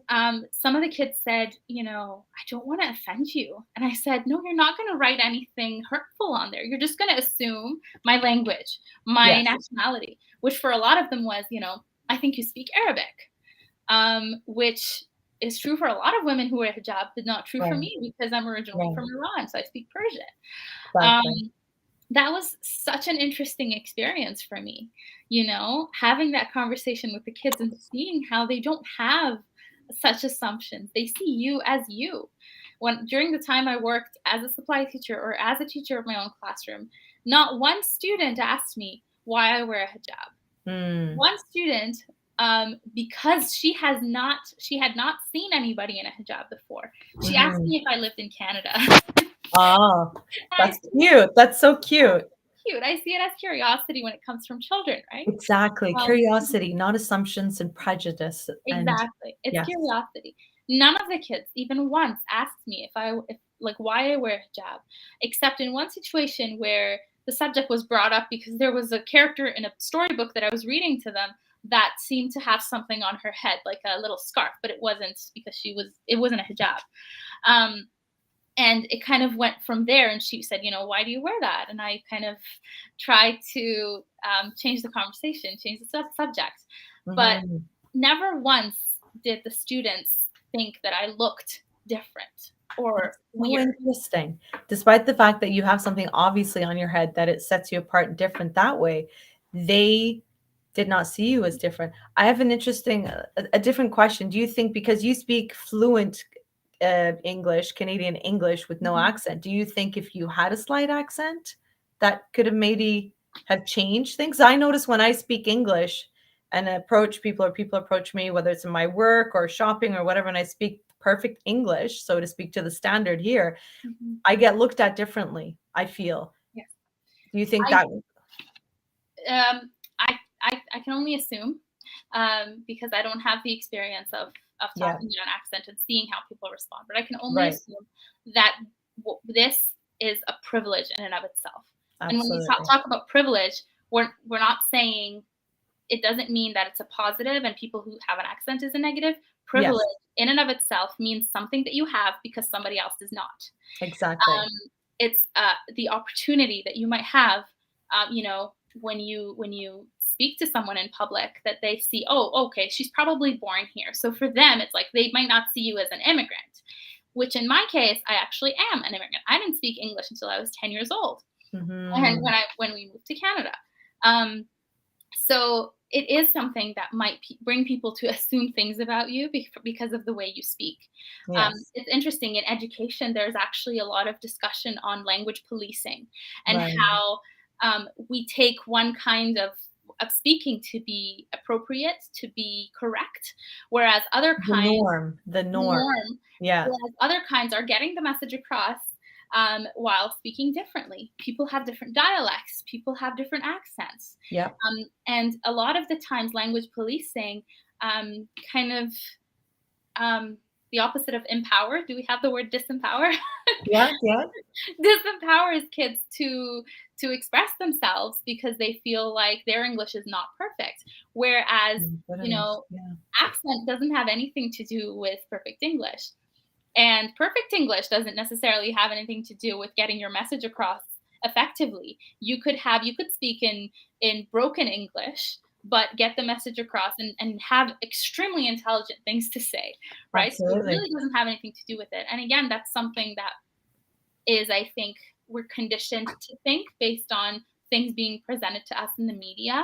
some of the kids said, I don't want to offend you. And I said, no, you're not going to write anything hurtful on there. You're just going to assume my language, my nationality, which for a lot of them was, I think you speak Arabic, which is true for a lot of women who wear hijab, but not true for me because I'm originally from Iran, so I speak Persian. That was such an interesting experience for me, having that conversation with the kids and seeing how they don't have such assumptions. They see you as you. During the time I worked as a supply teacher or as a teacher of my own classroom, not one student asked me, why I wear a hijab. One student, because she had not seen anybody in a hijab before, she asked me if I lived in Canada. Oh, And that's cute. That's so cute. cute. I see it as curiosity when it comes from children, right? Exactly. Um, Curiosity, not assumptions and prejudice. And exactly. It's yes. curiosity. None of the kids even once asked me if like why I wear hijab, except in one situation where the subject was brought up because there was a character in a storybook that I was reading to them that seemed to have something on her head, like a little scarf, but it wasn't because it wasn't a hijab. Um, and it kind of went from there, and she said, why do you wear that? And I kind of tried to change the conversation, change the subject, but Mhm. never once did the students think that I looked different or So weird. interesting. Despite the fact that you have something obviously on your head that it sets you apart different that way, they did not see you as different. I have an interesting, a different question. Do you think because you speak fluent English, Canadian English with no Mhm. accent, do you think if you had a slight accent, that could have maybe have changed things? I notice when I speak English and approach people or people approach me, whether it's in my work or shopping or whatever, and I speak perfect English, so to speak, to the standard here, Mhm. I get looked at differently, I feel. Yes. Do you think I that um I can only assume, because I don't have the experience of yeah, talking in an accent and seeing how people respond. But I can only right. assume that this is a privilege in and of itself. And when we Absolutely. talk about privilege, we're not saying it doesn't mean that it's a positive and people who have an accent is a negative. Yes, Privilege in and of itself means something that you have because somebody else does not. exactly. Um, it's the opportunity that you might have, when you speak to someone in public, that they see, oh, okay, she's probably born here. So for them, it's like they might not see you as an immigrant, which in my case, I actually am an immigrant. I didn't speak English until I was 10 years old, and Mhm. when we moved to Canada. So it is something that might bring people to assume things about you because of the way you speak. Yes, It's interesting in education. There's actually a lot of discussion on language policing and right. how we take one kind of speaking to be appropriate, to be correct, whereas other The kinds, norm, the the norm. norm, Yeah. whereas other kinds are getting the message across, while speaking differently. People have different dialects, people have different accents. Yep. And a lot of the times, language policing kind of the opposite of empower. Do we have the word disempower? Yeah, yeah. Disempowers kids to express themselves because they feel like their English is not perfect. Whereas, My you goodness. know, Yeah. accent doesn't have anything to do with perfect English. And perfect English doesn't necessarily have anything to do with getting your message across effectively. You could speak in broken English, but get the message across and have extremely intelligent things to say, right? So it Absolutely. really doesn't have anything to do with it. And again, that's something that is, I think, we're conditioned to think based on things being presented to us in the media.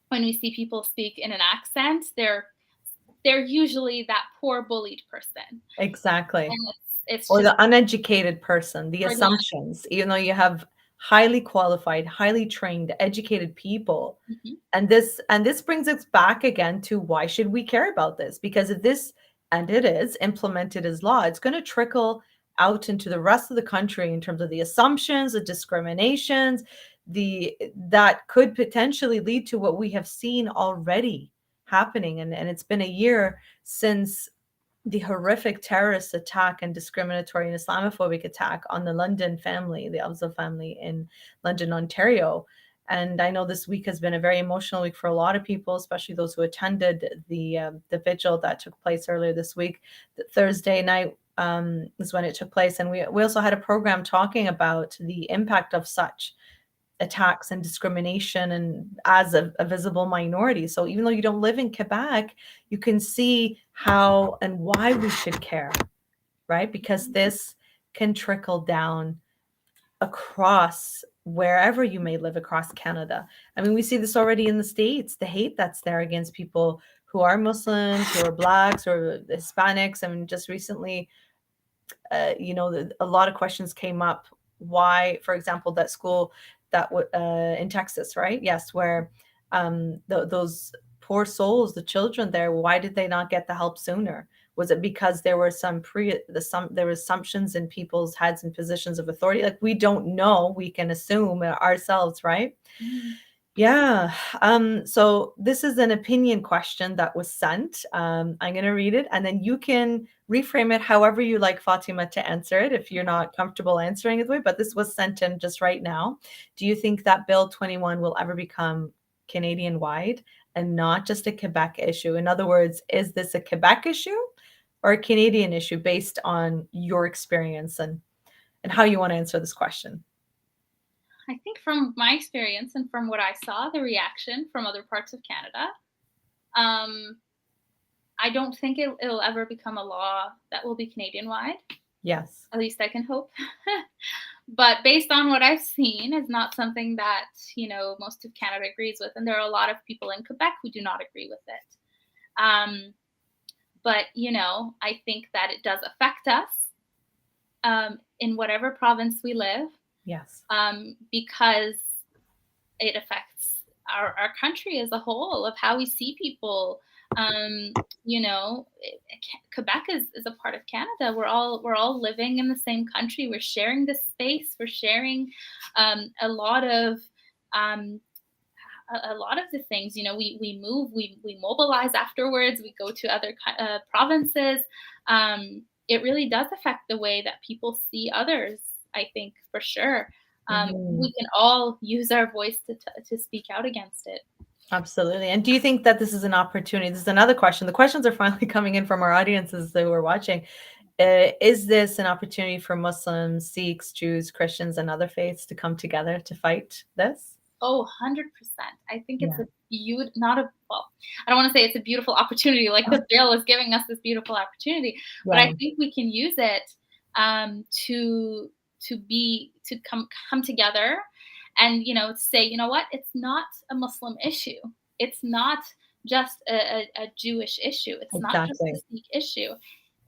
When we see people speak in an accent, they're usually that poor bullied person. Exactly. And it's Or just the uneducated person, the for the assumptions, even though you have highly qualified, highly trained, educated people. mhm, And this brings us back again to why should we care about this? Because if this, and it is implemented as law, it's going to trickle out into the rest of the country in terms of the assumptions, the discriminations, the that could potentially lead to what we have seen already happening. And it's been a year since the horrific terrorist attack and discriminatory and Islamophobic attack on the London family, the Afzal family in London, Ontario. And I know this week has been a very emotional week for a lot of people, especially those who attended the vigil that took place earlier this week. The Thursday night is when it took place, and we also had a program talking about the impact of such attacks and discrimination and as a visible minority. So even though you don't live in Quebec, you can see how and why we should care, right? Because this can trickle down across wherever you may live across Canada. I mean, we see this already in the States, the hate that's there against people who are Muslims, who are Blacks, or Hispanics. I mean, just recently, a lot of questions came up why, for example, that school in Texas, right? Yes, where those poor souls, the children there, why did they not get the help sooner? Was it because there were there were assumptions in people's heads and positions of authority? Like, we don't know, we can assume ourselves, right? Mhm. Yeah. So this is an opinion question that was sent. I'm going to read it and then you can reframe it however you like, Fatemeh, to answer it if you're not comfortable answering it the way. But this was sent in just right now. Do you think that Bill 21 will ever become Canadian wide and not just a Quebec issue? In other words, is this a Quebec issue or a Canadian issue based on your experience and how you want to answer this question? I think from my experience and from what I saw, the reaction from other parts of Canada, um, I don't think it'll ever become a law that will be Canadian wide. Yes. At least I can hope. But based on what I've seen, is not something that most of Canada agrees with, and there are a lot of people in Quebec who do not agree with it. But I think that it does affect us in whatever province we live, Yes. because it affects our country as a whole of how we see people. You know, Quebec is a part of Canada. We're all living in the same country. We're sharing this space. We're sharing a lot of um, a lot of the things. We move, we mobilize afterwards. We go to other provinces. It really does affect the way that people see others. I think for sure. Mhm. We can all use our voice to speak out against it. Absolutely. And do you think that this is an opportunity? This is another question. The questions are finally coming in from our audiences who are watching. Is this an opportunity for Muslims, Sikhs, Jews, Christians, and other faiths to come together to fight this? Oh, 100%. I think it's Yeah. a not a well, I don't want to say it's a beautiful opportunity, like the bill is giving us this beautiful opportunity, but I Yeah. think we can use it to come together and say, what, it's not a Muslim issue. It's not just a Jewish issue. It's not just a Exactly. Sikh issue.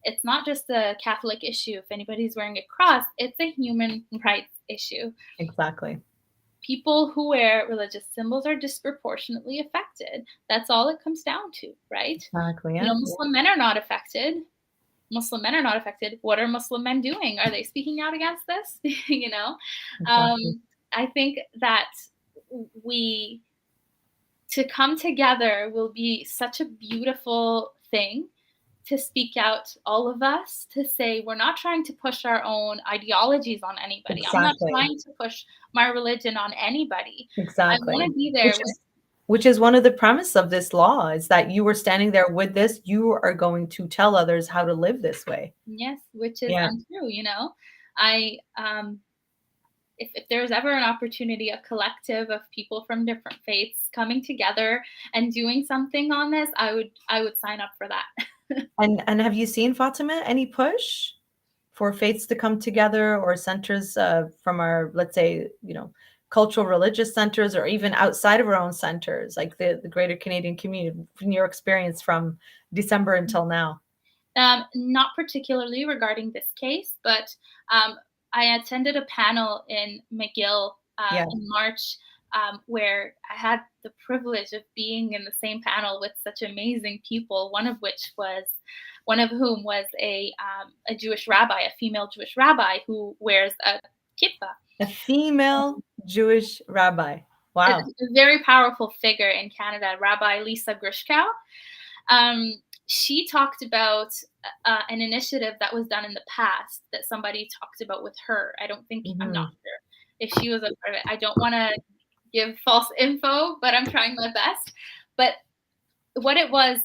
It's not just a Catholic issue. If anybody's wearing a cross, it's a human rights issue. Exactly. People who wear religious symbols are disproportionately affected. That's all it comes down to, right? Exactly. Yeah. Yeah. Muslim men are not affected. Muslim men are not affected. What are Muslim men doing? Are they speaking out against this? Exactly. I think that we to come together will be such a beautiful thing, to speak out, all of us, to say we're not trying to push our own ideologies on anybody. I'm not Exactly. trying to push my religion on anybody. I want Exactly. to be there with Which is one of the premise of this law is that you were standing there with this, you are going to tell others how to live this way. yes, which is Yeah. untrue. I if there's ever an opportunity, a collective of people from different faiths coming together and doing something on this, I would sign up for that. And have you seen, Fatima, any push for faiths to come together or centers from our, let's say, cultural religious centers or even outside of our own centers, like the greater Canadian community, from your experience from December until now? Not particularly regarding this case, but I attended a panel in McGill Yeah. in March, where I had the privilege of being in the same panel with such amazing people. One of whom was a Jewish rabbi, a female Jewish rabbi who wears a kippah. A female Jewish rabbi. Wow. A very powerful figure in Canada, Rabbi Lisa Grishkow. She talked about an initiative that was done in the past that somebody talked about with her. I'm not Mhm. sure if she was a part of it. I don't want to give false info, but I'm trying my best. But what it was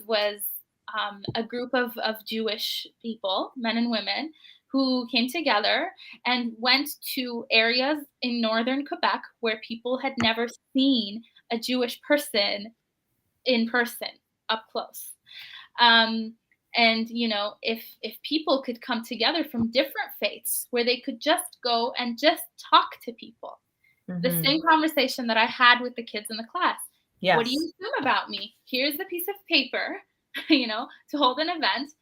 a group of Jewish people, men and women, who came together and went to areas in northern Quebec where people had never seen a Jewish person in person, up close. Um, and if people could come together from different faiths, where they could just go and just talk to people, the Mhm. same conversation that I had with the kids in the class. What do you Yes. assume about me? Here's the piece of paper, to hold an event.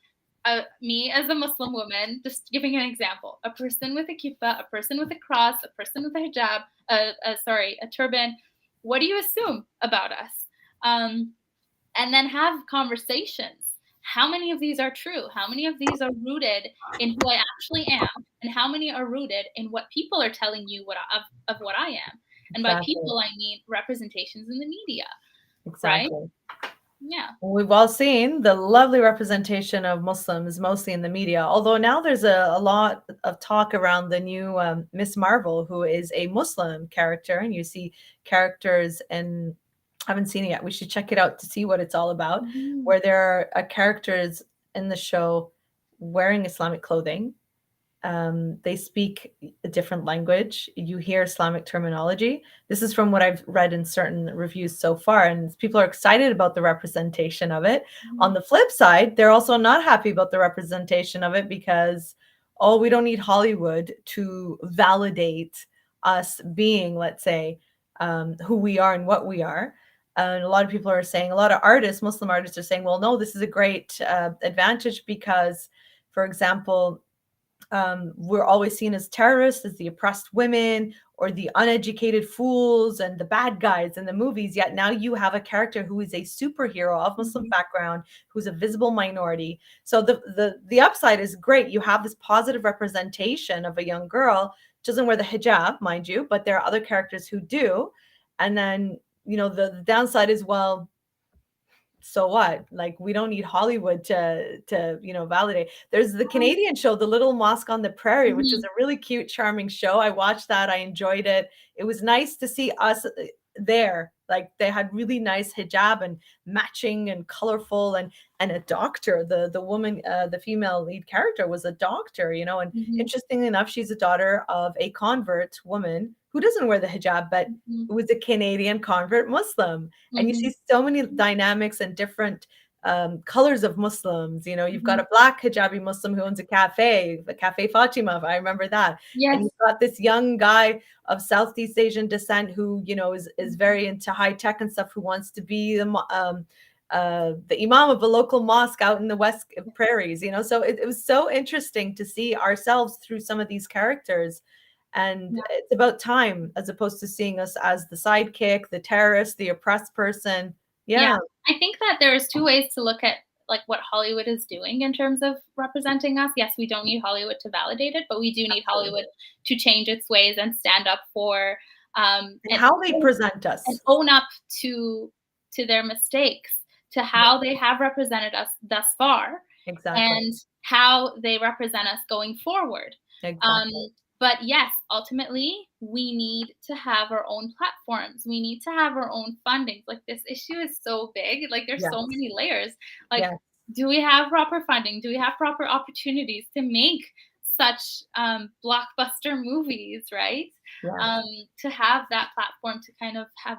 me as a Muslim woman, just giving an example, a person with a kippah, a person with a cross, a person with a hijab, a turban, what do you assume about us? Um, and then have conversations. How many of these are true? How many of these are rooted in who I actually am? And how many are rooted in what people are telling you of what I am? And by Exactly. people, I mean representations in the media, right? Exactly. Yeah. We've all seen the lovely representation of Muslims, mostly in the media. Although now there's a lot of talk around the new Miss Marvel, who is a Muslim character, and you see characters and I haven't seen it yet. We should check it out to see what it's all about. Mhm. Where there are characters in the show wearing Islamic clothing. They speak a different language. You hear Islamic terminology. This is from what I've read in certain reviews so far, and people are excited about the representation of it. On Mhm. the flip side, they're also not happy about the representation of it because, oh, we don't need Hollywood to validate us being, let's say, who we are and what we are. And a lot of people are saying, a lot of artists, Muslim artists, are saying, well, no, this is a great advantage because, for example, we're always seen as terrorists, as the oppressed women, or the uneducated fools and the bad guys in the movies. Yet now you have a character who is a superhero of Muslim Mhm. background, who's a visible minority. So the upside is great. You have this positive representation of a young girl. She doesn't wear the hijab, mind you, but there are other characters who do. And then the downside is, well, so what? Like, we don't need Hollywood to validate. There's the Oh. Canadian show, The Little Mosque on the Prairie, which is Mhm. a really cute, charming show. I watched that. I enjoyed it. It was nice to see us there. Like, they had really nice hijab and matching and colorful, and a doctor. The woman, the female lead character was a doctor, and Mhm. interestingly enough, she's a daughter of a convert woman who doesn't wear the hijab, but Mhm. was a Canadian convert Muslim. And you Mhm. see so many dynamics and different colors of Muslims. You've got Mhm. a black hijabi Muslim who owns a cafe, the Cafe Fatima. I remember that. And Yes. you've got this young guy of Southeast Asian descent who, is very into high tech and stuff, who wants to be the imam of a local mosque out in the West Prairies. So it was so interesting to see ourselves through some of these characters, and Yeah. it's about time, as opposed to seeing us as the sidekick, the terrorist, the oppressed person. Yeah. Yeah, I think that there's 2 ways to look at, like, what Hollywood is doing in terms of representing us. Yes, we don't need Hollywood to validate it, but we do need absolutely. Hollywood to change its ways and stand up for, And how they present and us. own up to their mistakes, to how they have represented us thus far, Exactly. and how they represent us going forward. Um, Exactly. but yes, ultimately, we need to have our own platforms. We need to have our own funding. Like, this issue is so big. Like, there's so Yes. many layers. Like, Yes. do we have proper funding? Do we have proper opportunities to make such blockbuster movies, right? Yes. um, to have that platform to kind of have,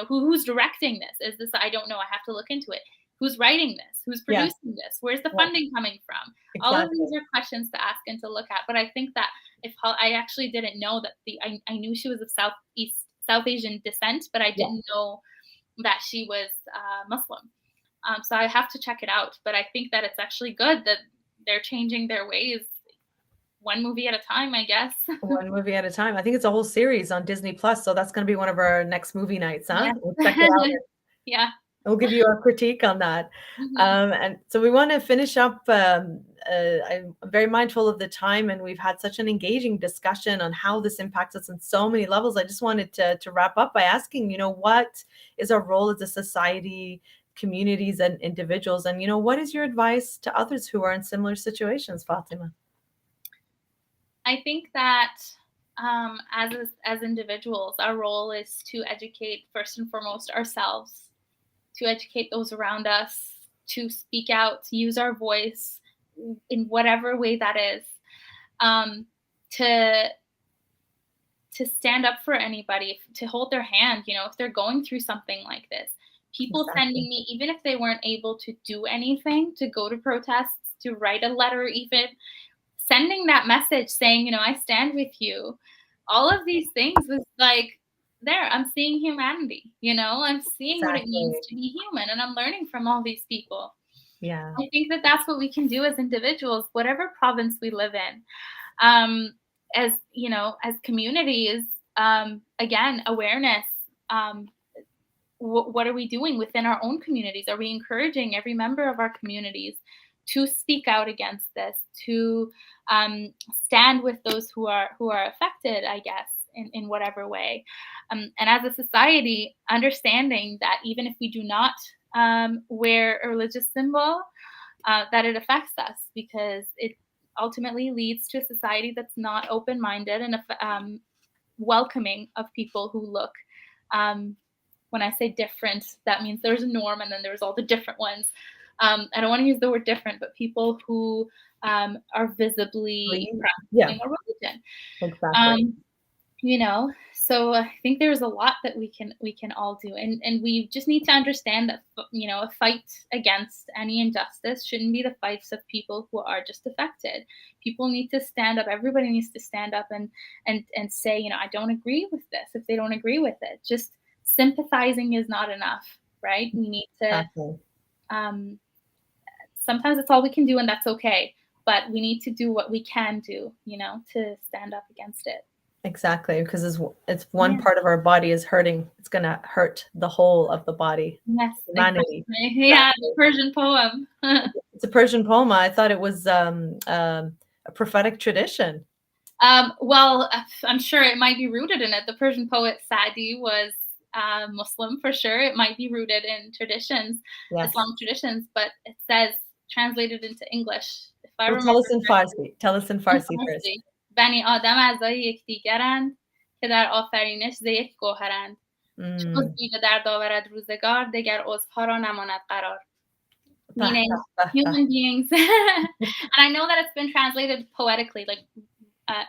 who's directing this? Is this, I don't know, I have to look into it. Who's writing this? Who's Yes. producing this? Where's the Yes. funding coming from? All of Exactly. these are questions to ask and to look at. But I think that if I actually didn't know that I knew she was of South Asian descent, but I Yes. didn't know that she was Muslim. So I have to check it out. But I think that it's actually good that they're changing their ways one movie at a time, I guess. One movie at a time. I think it's a whole series on Disney Plus, so that's going to be one of our next movie nights, huh? Yes. We'll check it out. Yeah. We'll give you a critique on that. Mhm. And so we want to finish up. I'm very mindful of the time, and we've had such an engaging discussion on how this impacts us on so many levels. I just wanted to wrap up by asking, what is our role as a society, communities, and individuals? And, what is your advice to others who are in similar situations, Fatima? I think that as individuals, our role is to educate first and foremost ourselves, to educate those around us, to speak out, to use our voice in whatever way that is, um, to stand up for anybody, to hold their hand, if they're going through something like this. People Exactly. sending me, even if they weren't able to do anything, to go to protests, to write a letter, even sending that message saying, I stand with you. All of these things was like, there, I'm seeing humanity, I'm seeing what it means Exactly. to be human, and I'm learning from all these people. Yeah. I think that that's what we can do as individuals, whatever province we live in. Um, as you know, as communities, again, awareness. Um, what are we doing within our own communities? Are we encouraging every member of our communities to speak out against this, to stand with those who are affected, I guess, in whatever way? And as a society, understanding that even if we do not wear a religious symbol, that it affects us because it ultimately leads to a society that's not open-minded and welcoming of people who look. Um, when I say different, that means there's a norm and then there's all the different ones. I don't want to use the word different, but people who are visibly Yeah, practicing a religion. exactly. Um, you know, so I think there's a lot that we can all do, and we just need to understand that you know, a fight against any injustice shouldn't be the fights of people who are just affected. People need to stand up. Everybody needs to stand up and say, you know, I don't agree with this. If they don't agree with it, just sympathizing is not enough, right? We need to. Exactly. Um, Sometimes that's all we can do, and that's okay. But we need to do what we can do, you know, to stand up against it. Exactly, because it's one Yeah. part of our body is hurting, it's gonna hurt the whole of the body, Yes, humanity. exactly. Yeah, Exactly. the Persian poem. It's a Persian poem. I thought it was a prophetic tradition. Well, I'm sure it might be rooted in it. The Persian poet Sa'di was Muslim for sure. It might be rooted in traditions, Yes. Islamic traditions, but it says translated into English, if I Well, remember tell us in correctly. Farsi. Tell us in In Farsi first. Farsi. بنی آدم اعضای یکدیگرند که در آفرینش ز یک گوهرند. چو Mm. عضوی به درد آورد روزگار دگر عضوها را نماند قرار. Bah, Meaning bah, bah, bah. human beings. And I know that it's been translated poetically, like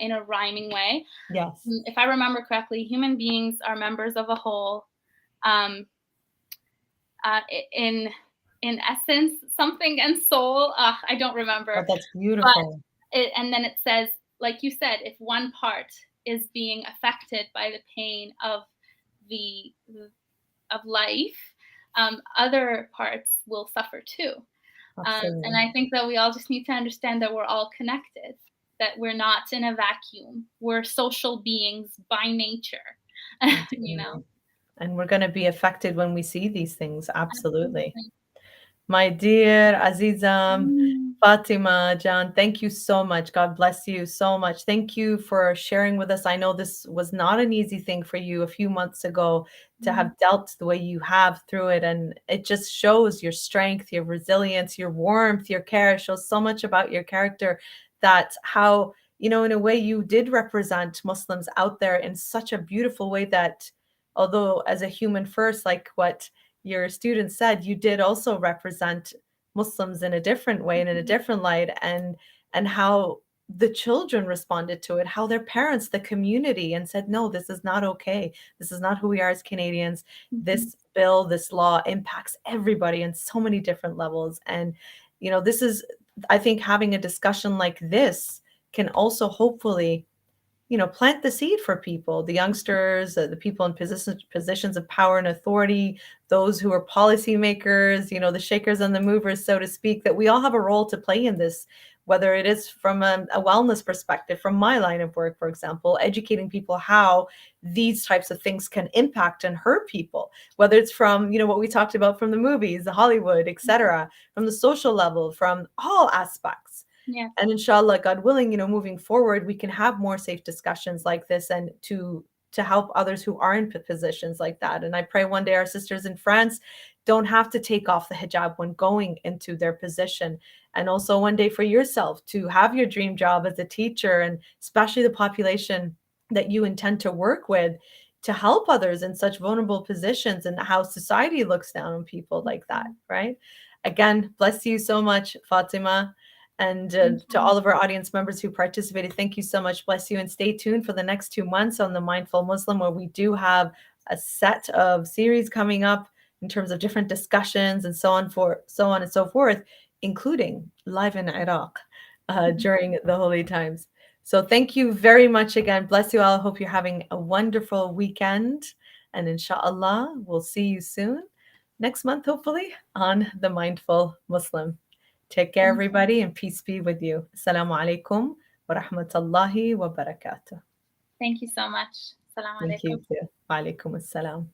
in a rhyming way. Yes. If I remember correctly, human beings are members of a whole. Um, in essence, something and soul. I don't Oh, remember, that's but beautiful. and then it says, like you said, if one part is being affected by the pain of the of life, other parts will suffer too. And Absolutely. I think that we all just need to understand that we're all connected, that we're not in a vacuum. We're social beings by nature, you know. Absolutely. And we're gonna be affected when we see these things. Absolutely. Absolutely. My dear Azizam, Mm. Fatima, Jan, thank you so much. God bless you so much. Thank you for sharing with us. I know this was not an easy thing for you a few months ago to Mm. have dealt the way you have through it. And it just shows your strength, your resilience, your warmth, your care. It shows so much about your character that how, in a way you did represent Muslims out there in such a beautiful way that although as a human first, like what your student said, you did also represent Muslims in a different way and in a Mhm. different light, and how the children responded to it, how their parents, the community, and said, no, this is not okay. This is not who we are as Canadians. Mhm. This bill, this law impacts everybody in so many different levels. And, this is, I think having a discussion like this can also hopefully plant the seed for people, the youngsters, the people in positions of power and authority, those who are policymakers, the shakers and the movers, so to speak, that we all have a role to play in this, whether it is from a wellness perspective, from my line of work, for example, educating people how these types of things can impact and hurt people, whether it's from, what we talked about from the movies, the Hollywood, etc., from the social level, from all aspects. Yeah. And inshallah, God willing, moving forward, we can have more safe discussions like this and to help others who are in positions like that. And I pray one day our sisters in France don't have to take off the hijab when going into their position. And also one day for yourself to have your dream job as a teacher, and especially the population that you intend to work with, to help others in such vulnerable positions, and how society looks down on people like that, Mhm. right? Again, bless you so much, Fatima. And to Mhm. all of our audience members who participated, thank you so much. Bless you. And stay tuned for the next 2 months on The Mindful Muslim, where we do have a set of series coming up in terms of different discussions and so on and so forth, including live in Iraq during the holy times. So thank you very much again. Bless you all. I hope you're having a wonderful weekend. And inshallah, we'll see you soon next month, hopefully, on The Mindful Muslim. Take care, everybody, and peace be with you. Assalamu alaikum wa rahmatullahi wa barakatuh. Thank you so much. Assalamu Thank you alaikum. too. Wa alaikum assalam.